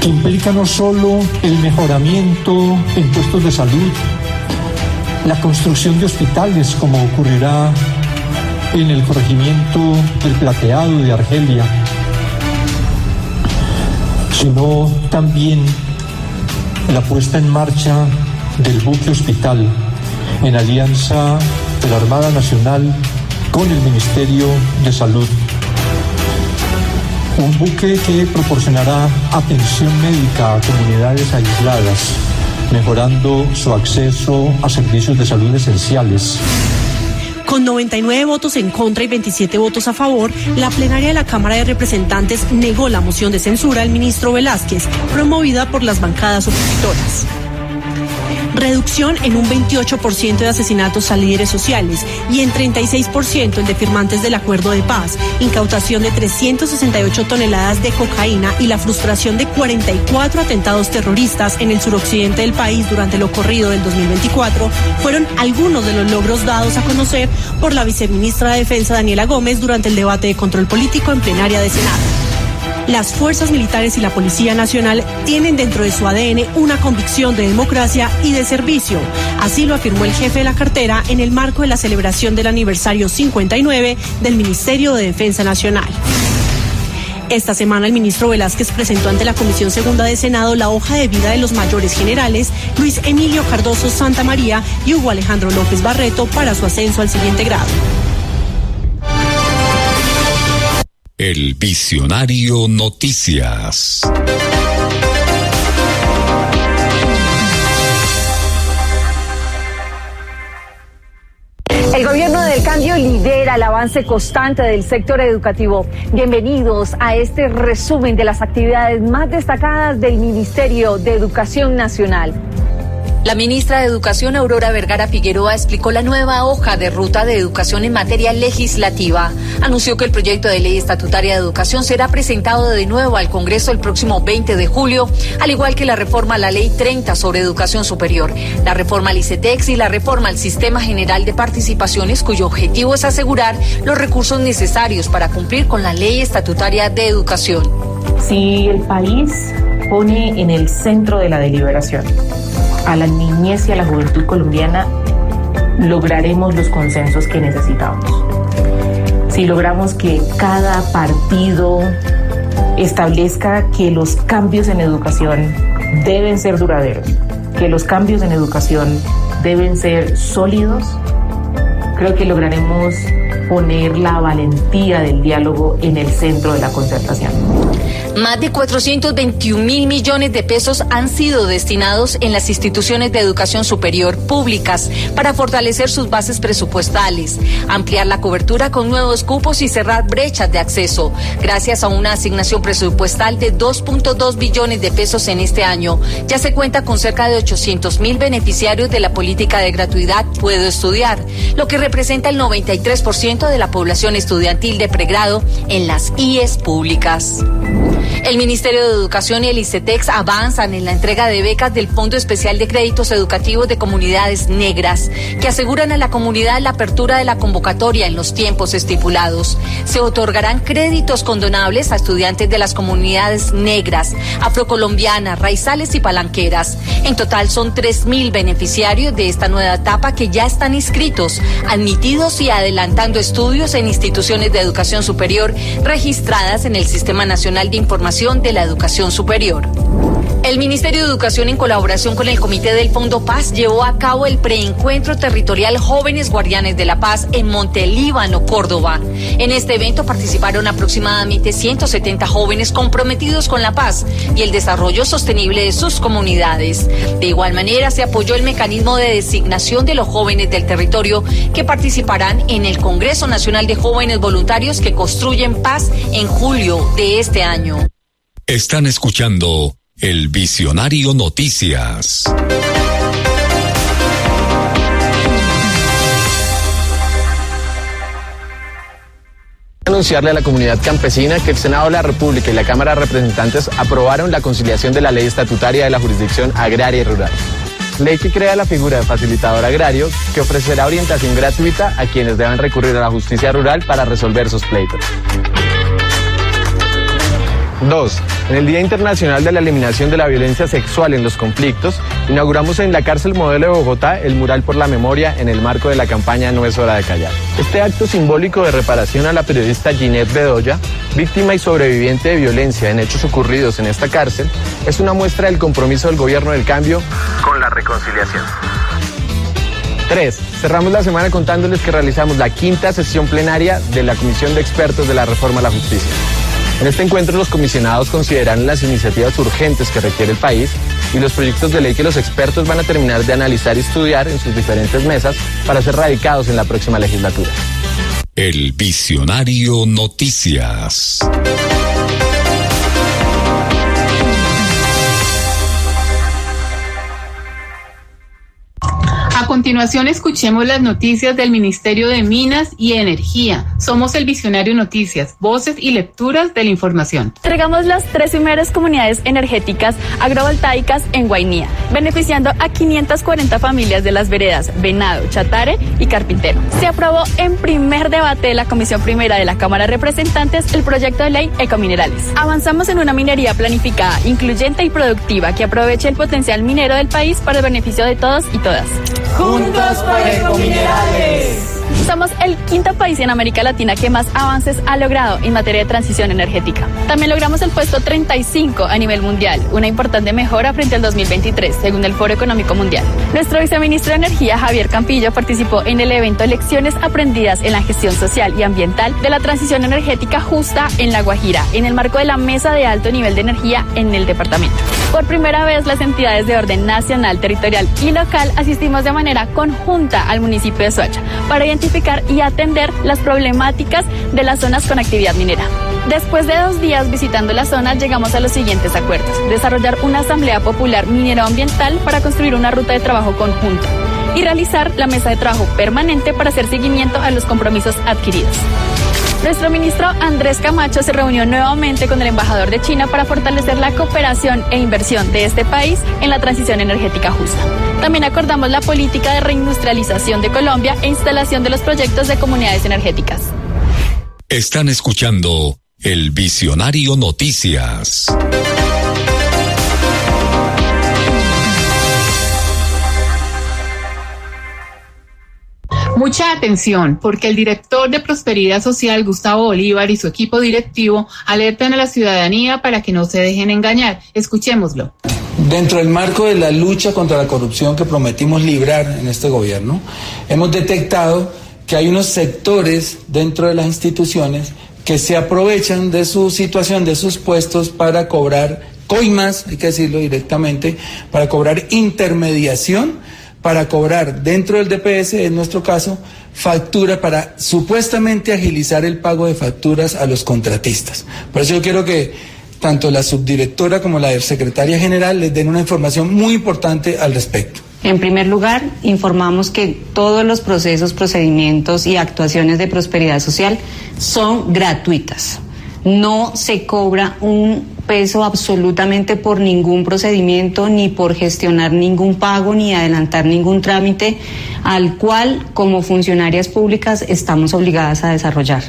que implican no solo el mejoramiento en puestos de salud, la construcción de hospitales como ocurrirá en el corregimiento del Plateado de Argelia, sino también la puesta en marcha del buque hospital en alianza de la Armada Nacional con el Ministerio de Salud. Un buque que proporcionará atención médica a comunidades aisladas, mejorando su acceso a servicios de salud esenciales. Con 99 votos en contra y 27 votos a favor, la plenaria de la Cámara de Representantes negó la moción de censura al ministro Velázquez, promovida por las bancadas opositoras. Reducción en un 28% de asesinatos a líderes sociales y en 36% el de firmantes del acuerdo de paz, incautación de 368 toneladas de cocaína y la frustración de 44 atentados terroristas en el suroccidente del país durante lo corrido del 2024 fueron algunos de los logros dados a conocer por la viceministra de Defensa, Daniela Gómez, durante el debate de control político en plenaria de Senado. Las fuerzas militares y la Policía Nacional tienen dentro de su ADN una convicción de democracia y de servicio. Así lo afirmó el jefe de la cartera en el marco de la celebración del aniversario 59 del Ministerio de Defensa Nacional. Esta semana el ministro Velázquez presentó ante la Comisión Segunda de Senado la hoja de vida de los mayores generales Luis Emilio Cardoso Santamaría y Hugo Alejandro López Barreto para su ascenso al siguiente grado. El Visionario Noticias. El gobierno del cambio lidera el avance constante del sector educativo. Bienvenidos a este resumen de las actividades más destacadas del Ministerio de Educación Nacional. La ministra de Educación, Aurora Vergara Figueroa, explicó la nueva hoja de ruta de educación en materia legislativa. Anunció que el proyecto de ley estatutaria de educación será presentado de nuevo al Congreso el próximo 20 de julio, al igual que la reforma a la Ley 30 sobre educación superior, la reforma al ICETEX y la reforma al Sistema General de Participaciones, cuyo objetivo es asegurar los recursos necesarios para cumplir con la Ley estatutaria de educación. Si el país pone en el centro de la deliberación a la niñez y a la juventud colombiana, lograremos los consensos que necesitamos. Si logramos que cada partido establezca que los cambios en educación deben ser duraderos, que los cambios en educación deben ser sólidos, creo que lograremos poner la valentía del diálogo en el centro de la concertación. Más de 421.000 millones de pesos han sido destinados en las instituciones de educación superior públicas para fortalecer sus bases presupuestales, ampliar la cobertura con nuevos cupos y cerrar brechas de acceso. Gracias a una asignación presupuestal de 2.2 billones de pesos en este año, ya se cuenta con cerca de 800.000 beneficiarios de la política de gratuidad Puedo Estudiar, lo que representa el 93% de la población estudiantil de pregrado en las IES públicas. El Ministerio de Educación y el ICETEX avanzan en la entrega de becas del Fondo Especial de Créditos Educativos de Comunidades Negras, que aseguran a la comunidad la apertura de la convocatoria en los tiempos estipulados. Se otorgarán créditos condonables a estudiantes de las comunidades negras, afrocolombianas, raizales y palanqueras. En total son 3.000 beneficiarios de esta nueva etapa que ya están inscritos, admitidos y adelantando estudios en instituciones de educación superior registradas en el Sistema Nacional de Información de la Educación Superior. El Ministerio de Educación, en colaboración con el Comité del Fondo Paz, llevó a cabo el preencuentro territorial Jóvenes Guardianes de la Paz en Montelíbano, Córdoba. En este evento participaron aproximadamente 170 jóvenes comprometidos con la paz y el desarrollo sostenible de sus comunidades. De igual manera, se apoyó el mecanismo de designación de los jóvenes del territorio que participarán en el Congreso Nacional de Jóvenes Voluntarios que Construyen Paz en julio de este año. Están escuchando El Visionario Noticias. Anunciarle a la comunidad campesina que el Senado de la República y la Cámara de Representantes aprobaron la conciliación de la ley estatutaria de la jurisdicción agraria y rural. Ley que crea la figura de facilitador agrario que ofrecerá orientación gratuita a quienes deban recurrir a la justicia rural para resolver sus pleitos. 2. En el Día Internacional de la Eliminación de la Violencia Sexual en los Conflictos, inauguramos en la Cárcel Modelo de Bogotá el mural por la memoria en el marco de la campaña No es hora de callar. Este acto simbólico de reparación a la periodista Ginette Bedoya, víctima y sobreviviente de violencia en hechos ocurridos en esta cárcel, es una muestra del compromiso del Gobierno del Cambio con la reconciliación. 3. Cerramos la semana contándoles que realizamos la 5ª sesión plenaria de la Comisión de Expertos de la Reforma a la Justicia. En este encuentro los comisionados consideran las iniciativas urgentes que requiere el país y los proyectos de ley que los expertos van a terminar de analizar y estudiar en sus diferentes mesas para ser radicados en la próxima legislatura. El Visionario Noticias. A continuación, escuchemos las noticias del Ministerio de Minas y Energía. Somos el Visionario Noticias, voces y lecturas de la información. Entregamos las 3 primeras comunidades energéticas agrovoltaicas en Guainía, beneficiando a 540 familias de las veredas Venado, Chatare y Carpintero. Se aprobó en primer debate de la Comisión Primera de la Cámara de Representantes el proyecto de ley Ecominerales. Avanzamos en una minería planificada, incluyente y productiva que aproveche el potencial minero del país para el beneficio de todos y todas. ¡Juntos por Ecominerales! Somos el 5º país en América Latina que más avances ha logrado en materia de transición energética. También logramos el puesto 35 a nivel mundial, una importante mejora frente al 2023, según el Foro Económico Mundial. Nuestro viceministro de Energía, Javier Campillo, participó en el evento Lecciones aprendidas en la gestión social y ambiental de la transición energética justa en La Guajira, en el marco de la Mesa de Alto Nivel de Energía en el departamento. Por primera vez, las entidades de orden nacional, territorial y local asistimos de manera conjunta al municipio de Soacha para identificar y atender las problemáticas de las zonas con actividad minera. Después de 2 días visitando la zona, llegamos a los siguientes acuerdos. Desarrollar una asamblea popular minero-ambiental para construir una ruta de trabajo conjunta y realizar la mesa de trabajo permanente para hacer seguimiento a los compromisos adquiridos. Nuestro ministro Andrés Camacho se reunió nuevamente con el embajador de China para fortalecer la cooperación e inversión de este país en la transición energética justa. También acordamos la política de reindustrialización de Colombia e instalación de los proyectos de comunidades energéticas. Están escuchando El Visionario Noticias. Mucha atención, porque el director de Prosperidad Social, Gustavo Bolívar, y su equipo directivo alertan a la ciudadanía para que no se dejen engañar. Escuchémoslo. Dentro del marco de la lucha contra la corrupción que prometimos librar en este gobierno, hemos detectado que hay unos sectores dentro de las instituciones que se aprovechan de su situación, de sus puestos, para cobrar coimas, hay que decirlo directamente, para cobrar intermediación, para cobrar dentro del DPS, en nuestro caso, factura para supuestamente agilizar el pago de facturas a los contratistas. Por eso yo quiero que tanto la subdirectora como la secretaria general les den una información muy importante al respecto. En primer lugar, informamos que todos los procesos, procedimientos y actuaciones de prosperidad social son gratuitas. No se cobra un peso absolutamente por ningún procedimiento, ni por gestionar ningún pago, ni adelantar ningún trámite al cual, como funcionarias públicas, estamos obligadas a desarrollar.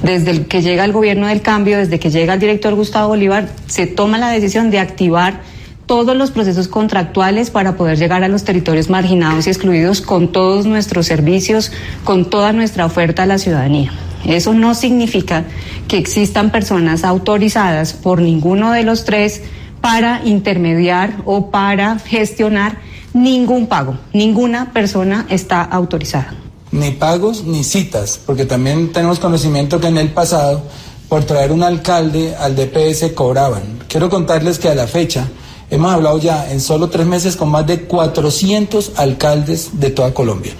Desde que llega el gobierno del cambio, desde que llega el director Gustavo Bolívar, se toma la decisión de activar todos los procesos contractuales para poder llegar a los territorios marginados y excluidos con todos nuestros servicios, con toda nuestra oferta a la ciudadanía. Eso no significa que existan personas autorizadas por ninguno de los tres para intermediar o para gestionar ningún pago. Ninguna persona está autorizada. Ni pagos ni citas, porque también tenemos conocimiento que en el pasado, por traer un alcalde al DPS, cobraban. Quiero contarles que a la fecha hemos hablado ya en solo 3 meses con más de 400 alcaldes de toda Colombia.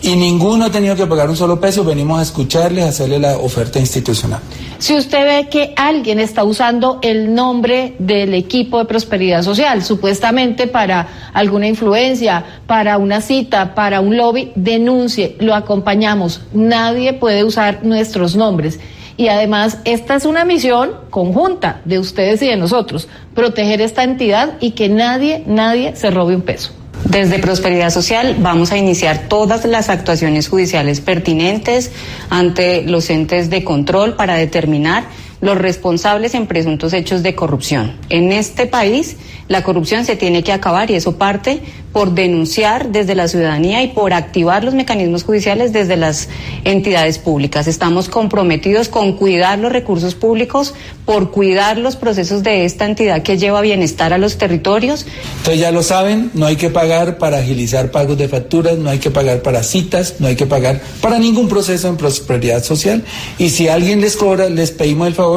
Y ninguno ha tenido que pagar un solo peso. Venimos a escucharles, a hacerle la oferta institucional. Si usted ve que alguien está usando el nombre del equipo de Prosperidad Social, supuestamente para alguna influencia, para una cita, para un lobby, denuncie, lo acompañamos. Nadie puede usar nuestros nombres. Y además, esta es una misión conjunta de ustedes y de nosotros, proteger esta entidad y que nadie se robe un peso. Desde Prosperidad Social vamos a iniciar todas las actuaciones judiciales pertinentes ante los entes de control para determinar los responsables en presuntos hechos de corrupción. En este país, la corrupción se tiene que acabar y eso parte por denunciar desde la ciudadanía y por activar los mecanismos judiciales desde las entidades públicas. Estamos comprometidos con cuidar los recursos públicos, por cuidar los procesos de esta entidad que lleva bienestar a los territorios. Entonces ya lo saben, no hay que pagar para agilizar pagos de facturas, no hay que pagar para citas, no hay que pagar para ningún proceso en Prosperidad Social. Y si alguien les cobra, les pedimos el favor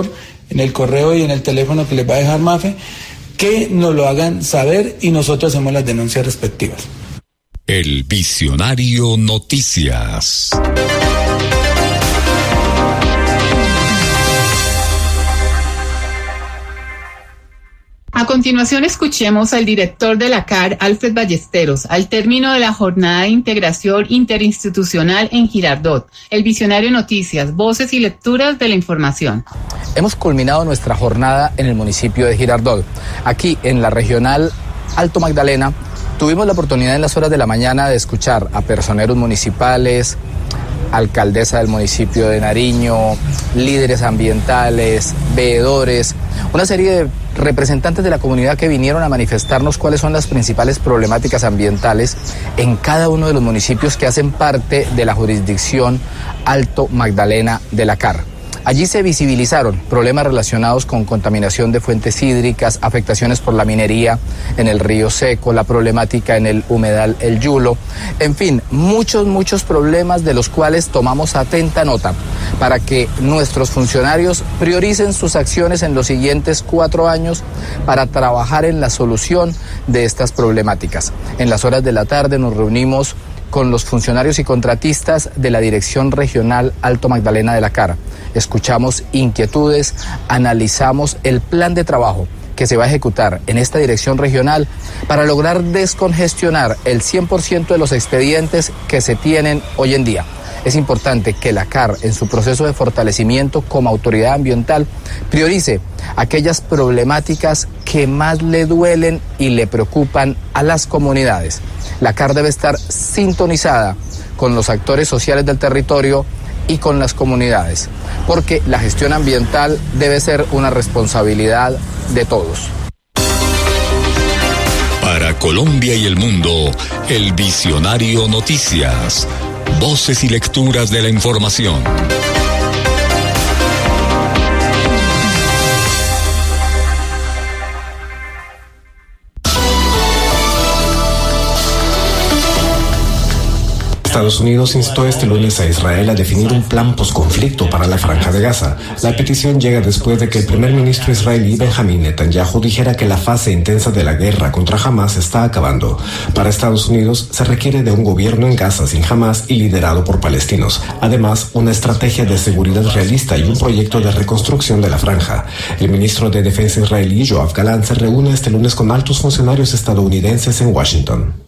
en el correo y en el teléfono que les va a dejar Mafe, que nos lo hagan saber y nosotros hacemos las denuncias respectivas. El Visionario Noticias. A continuación escuchemos al director de la CAR, Alfred Ballesteros, al término de la jornada de integración interinstitucional en Girardot. El Visionario Noticias, voces y lecturas de la información. Hemos culminado nuestra jornada en el municipio de Girardot. Aquí, en la regional Alto Magdalena, tuvimos la oportunidad en las horas de la mañana de escuchar a personeros municipales, alcaldesa del municipio de Nariño, líderes ambientales, veedores, una serie de representantes de la comunidad que vinieron a manifestarnos cuáles son las principales problemáticas ambientales en cada uno de los municipios que hacen parte de la jurisdicción Alto Magdalena de la CAR. Allí se visibilizaron problemas relacionados con contaminación de fuentes hídricas, afectaciones por la minería en el río Seco, la problemática en el humedal El Yulo, en fin, muchos problemas de los cuales tomamos atenta nota para que nuestros funcionarios prioricen sus acciones en los siguientes 4 años para trabajar en la solución de estas problemáticas. En las horas de la tarde nos reunimos con los funcionarios y contratistas de la Dirección Regional Alto Magdalena de la CAR. Escuchamos inquietudes, analizamos el plan de trabajo que se va a ejecutar en esta dirección regional para lograr descongestionar el 100% de los expedientes que se tienen hoy en día. Es importante que la CAR, en su proceso de fortalecimiento como autoridad ambiental, priorice aquellas problemáticas que más le duelen y le preocupan a las comunidades. La CAR debe estar sintonizada con los actores sociales del territorio y con las comunidades, porque la gestión ambiental debe ser una responsabilidad de todos. Para Colombia y el mundo, el Visionario Noticias. Voces y lecturas de la información. Estados Unidos instó este lunes a Israel a definir un plan posconflicto para la Franja de Gaza. La petición llega después de que el primer ministro israelí Benjamín Netanyahu dijera que la fase intensa de la guerra contra Hamas está acabando. Para Estados Unidos se requiere de un gobierno en Gaza sin Hamas y liderado por palestinos. Además, una estrategia de seguridad realista y un proyecto de reconstrucción de la franja. El ministro de Defensa israelí Yoav Gallant se reúne este lunes con altos funcionarios estadounidenses en Washington.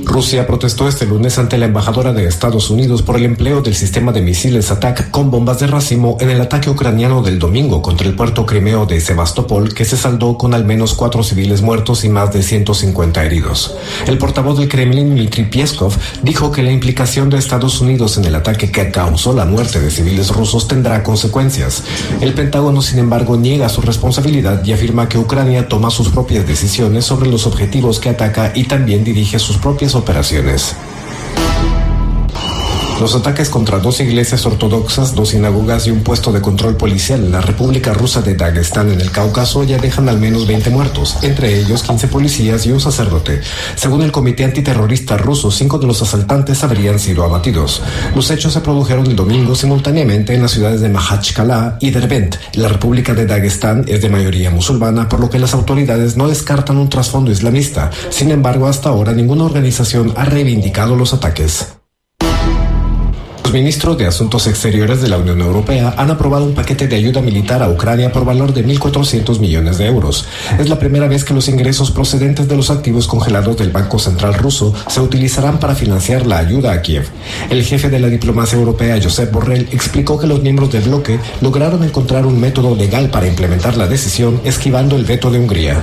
Rusia protestó este lunes ante la embajadora de Estados Unidos por el empleo del sistema de misiles ATAK con bombas de racimo en el ataque ucraniano del domingo contra el puerto crimeo de Sebastopol, que se saldó con al menos 4 civiles muertos y más de 150 heridos. El portavoz del Kremlin, Dmitry Peskov, dijo que la implicación de Estados Unidos en el ataque que causó la muerte de civiles rusos tendrá consecuencias. El Pentágono, sin embargo, niega su responsabilidad y afirma que Ucrania toma sus propias decisiones sobre los objetivos que ataca y también dirige sus propias operaciones. Los ataques contra 2 iglesias ortodoxas, 2 sinagogas y un puesto de control policial en la República Rusa de Dagestán en el Cáucaso ya dejan al menos 20 muertos, entre ellos 15 policías y un sacerdote. Según el Comité Antiterrorista ruso, 5 de los asaltantes habrían sido abatidos. Los hechos se produjeron el domingo simultáneamente en las ciudades de Makhachkala y Derbent. La República de Dagestán es de mayoría musulmana, por lo que las autoridades no descartan un trasfondo islamista. Sin embargo, hasta ahora ninguna organización ha reivindicado los ataques. Los ministros de Asuntos Exteriores de la Unión Europea han aprobado un paquete de ayuda militar a Ucrania por valor de 1.400 millones de euros. Es la primera vez que los ingresos procedentes de los activos congelados del Banco Central ruso se utilizarán para financiar la ayuda a Kiev. El jefe de la diplomacia europea, Josep Borrell, explicó que los miembros del bloque lograron encontrar un método legal para implementar la decisión, esquivando el veto de Hungría.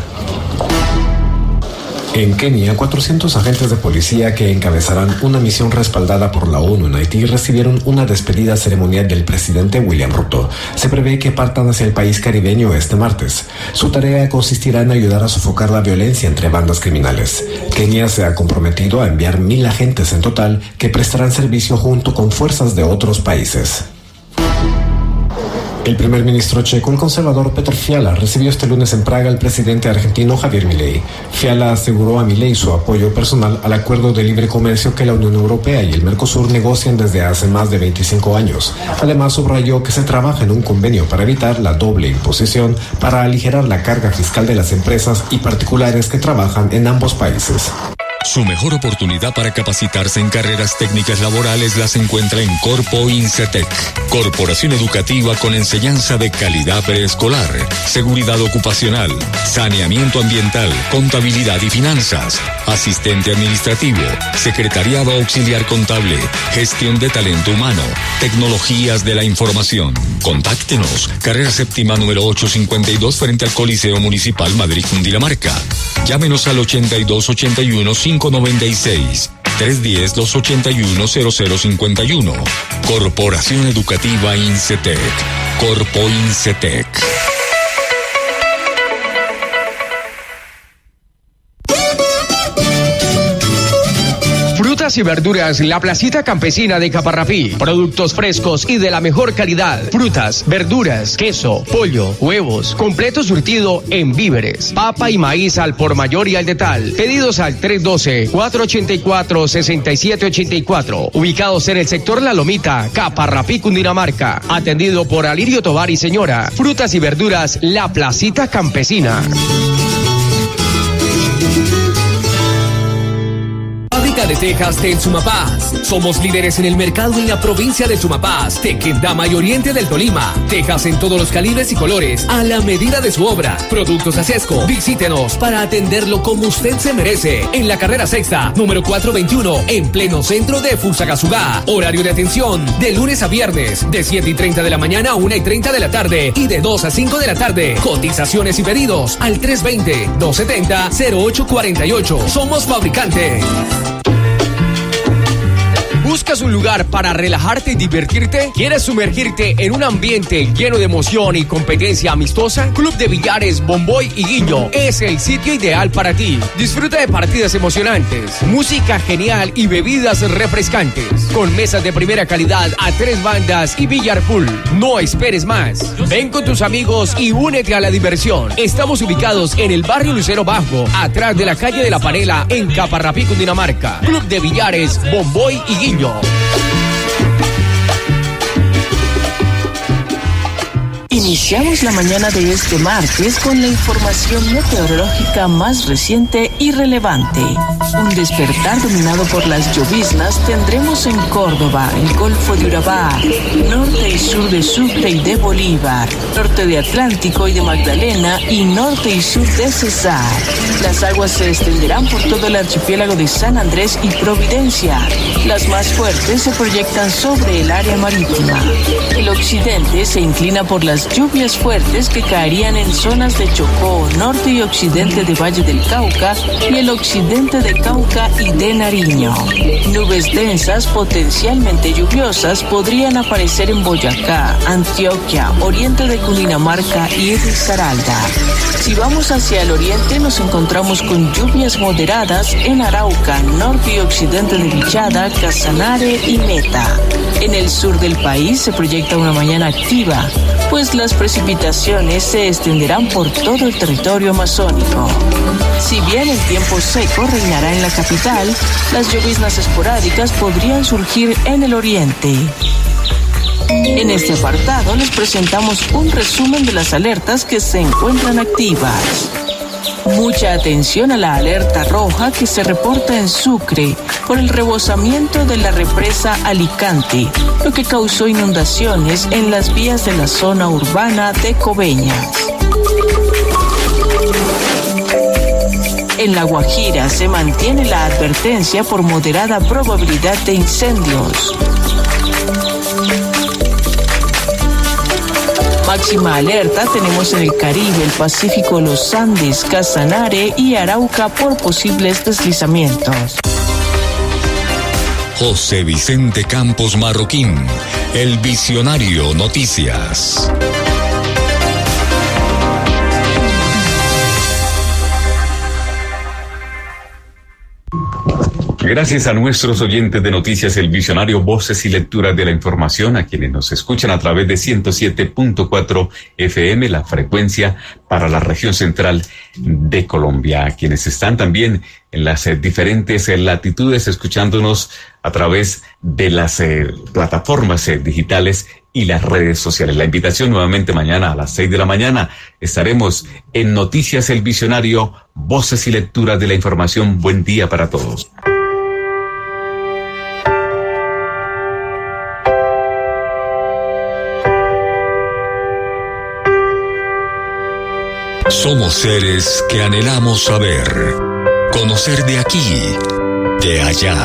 En Kenia, 400 agentes de policía que encabezarán una misión respaldada por la ONU en Haití recibieron una despedida ceremonial del presidente William Ruto. Se prevé que partan hacia el país caribeño este martes. Su tarea consistirá en ayudar a sofocar la violencia entre bandas criminales. Kenia se ha comprometido a enviar 1.000 agentes en total que prestarán servicio junto con fuerzas de otros países. El primer ministro checo, el conservador Petr Fiala, recibió este lunes en Praga al presidente argentino Javier Milei. Fiala aseguró a Milei su apoyo personal al acuerdo de libre comercio que la Unión Europea y el Mercosur negocian desde hace más de 25 años. Además, subrayó que se trabaja en un convenio para evitar la doble imposición, para aligerar la carga fiscal de las empresas y particulares que trabajan en ambos países. Su mejor oportunidad para capacitarse en carreras técnicas laborales las encuentra en Corpo Incetec, corporación educativa con enseñanza de calidad preescolar, seguridad ocupacional, saneamiento ambiental, contabilidad y finanzas, asistente administrativo, secretariado auxiliar contable, gestión de talento humano, tecnologías de la información. Contáctenos, carrera séptima número 852 frente al Coliseo Municipal Madrid Cundinamarca. Llámenos al 8281-596, 310-281-0051. Corporación Educativa Incetec. Corpo Incetec. Frutas y verduras, la placita campesina de Caparrapí. Productos frescos y de la mejor calidad. Frutas, verduras, queso, pollo, huevos. Completo surtido en víveres. Papa y maíz al por mayor y al detal. Pedidos al 312-484-6784. Ubicados en el sector La Lomita, Caparrapí, Cundinamarca. Atendido por Alirio Tovar y señora. Frutas y verduras, la placita campesina. Fábrica de tejas de Sumapaz. Somos líderes en el mercado en la provincia de Sumapaz, Tequendama y Oriente del Tolima. Tejas en todos los calibres y colores, a la medida de su obra. Productos Acesco. Visítenos para atenderlo como usted se merece. En la carrera sexta, número 421, en pleno centro de Fusagasugá. Horario de atención, de lunes a viernes, de 7:30 de la mañana a 1:30 de la tarde y de 2 a 5 de la tarde. Cotizaciones y pedidos al 320-270-0848. Somos fabricantes. ¿Buscas un lugar para relajarte y divertirte? ¿Quieres sumergirte en un ambiente lleno de emoción y competencia amistosa? Club de Billares Bomboy y Guillo es el sitio ideal para ti. Disfruta de partidas emocionantes, música genial y bebidas refrescantes. Con mesas de primera calidad a 3 bandas y billar pool. No esperes más. Ven con tus amigos y únete a la diversión. Estamos ubicados en el barrio Lucero Bajo, atrás de la calle de la Panela, en Caparrapí, Cundinamarca. Club de Billares Bomboy y Guillo. Iniciamos la mañana de este martes con la información meteorológica más reciente y relevante. Un despertar dominado por las lloviznas tendremos en Córdoba, el Golfo de Urabá, norte y sur de Sucre y de Bolívar, norte de Atlántico y de Magdalena y norte y sur de Cesar. Las aguas se extenderán por todo el archipiélago de San Andrés y Providencia. Las más fuertes se proyectan sobre el área marítima. El occidente se inclina por las lluvias fuertes que caerían en zonas de Chocó, norte y occidente de Valle del Cauca y el occidente de Cauca y de Nariño. Nubes densas potencialmente lluviosas podrían aparecer en Boyacá, Antioquia, oriente de Cundinamarca y Risaralda. Si vamos hacia el oriente nos encontramos con lluvias moderadas en Arauca, norte y occidente de Vichada, Casanare y Meta. En el sur del país se proyecta una mañana activa, pues las precipitaciones se extenderán por todo el territorio amazónico. Si bien el tiempo seco reinará en la capital, las lloviznas esporádicas podrían surgir en el oriente. En este apartado les presentamos un resumen de las alertas que se encuentran activas. Mucha atención a la alerta roja que se reporta en Sucre por el rebosamiento de la represa Alicante, lo que causó inundaciones en las vías de la zona urbana de Coveñas. En La Guajira se mantiene la advertencia por moderada probabilidad de incendios. Máxima alerta tenemos en el Caribe, el Pacífico, los Andes, Casanare y Arauca por posibles deslizamientos. José Vicente Campos Marroquín, El Visionario Noticias. Gracias a nuestros oyentes de Noticias El Visionario, voces y lecturas de la información, a quienes nos escuchan a través de 107.4 FM, la frecuencia para la región central de Colombia, a quienes están también en las diferentes latitudes escuchándonos a través de las plataformas digitales y las redes sociales. La invitación nuevamente mañana a las 6 de la mañana estaremos en Noticias El Visionario, voces y lecturas de la información. Buen día para todos. Somos seres que anhelamos saber, conocer de aquí, de allá.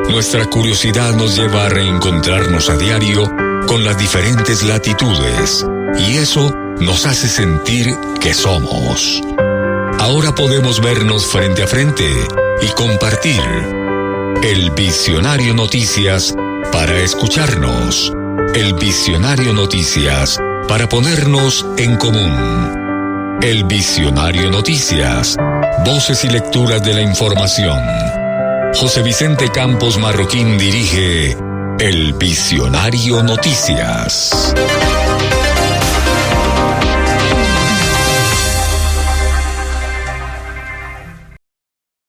Nuestra curiosidad nos lleva a reencontrarnos a diario con las diferentes latitudes, y eso nos hace sentir que somos. Ahora podemos vernos frente a frente y compartir. El Visionario Noticias para escucharnos. El Visionario Noticias para ponernos en común. El Visionario Noticias, voces y lecturas de la información. José Vicente Campos Marroquín dirige El Visionario Noticias.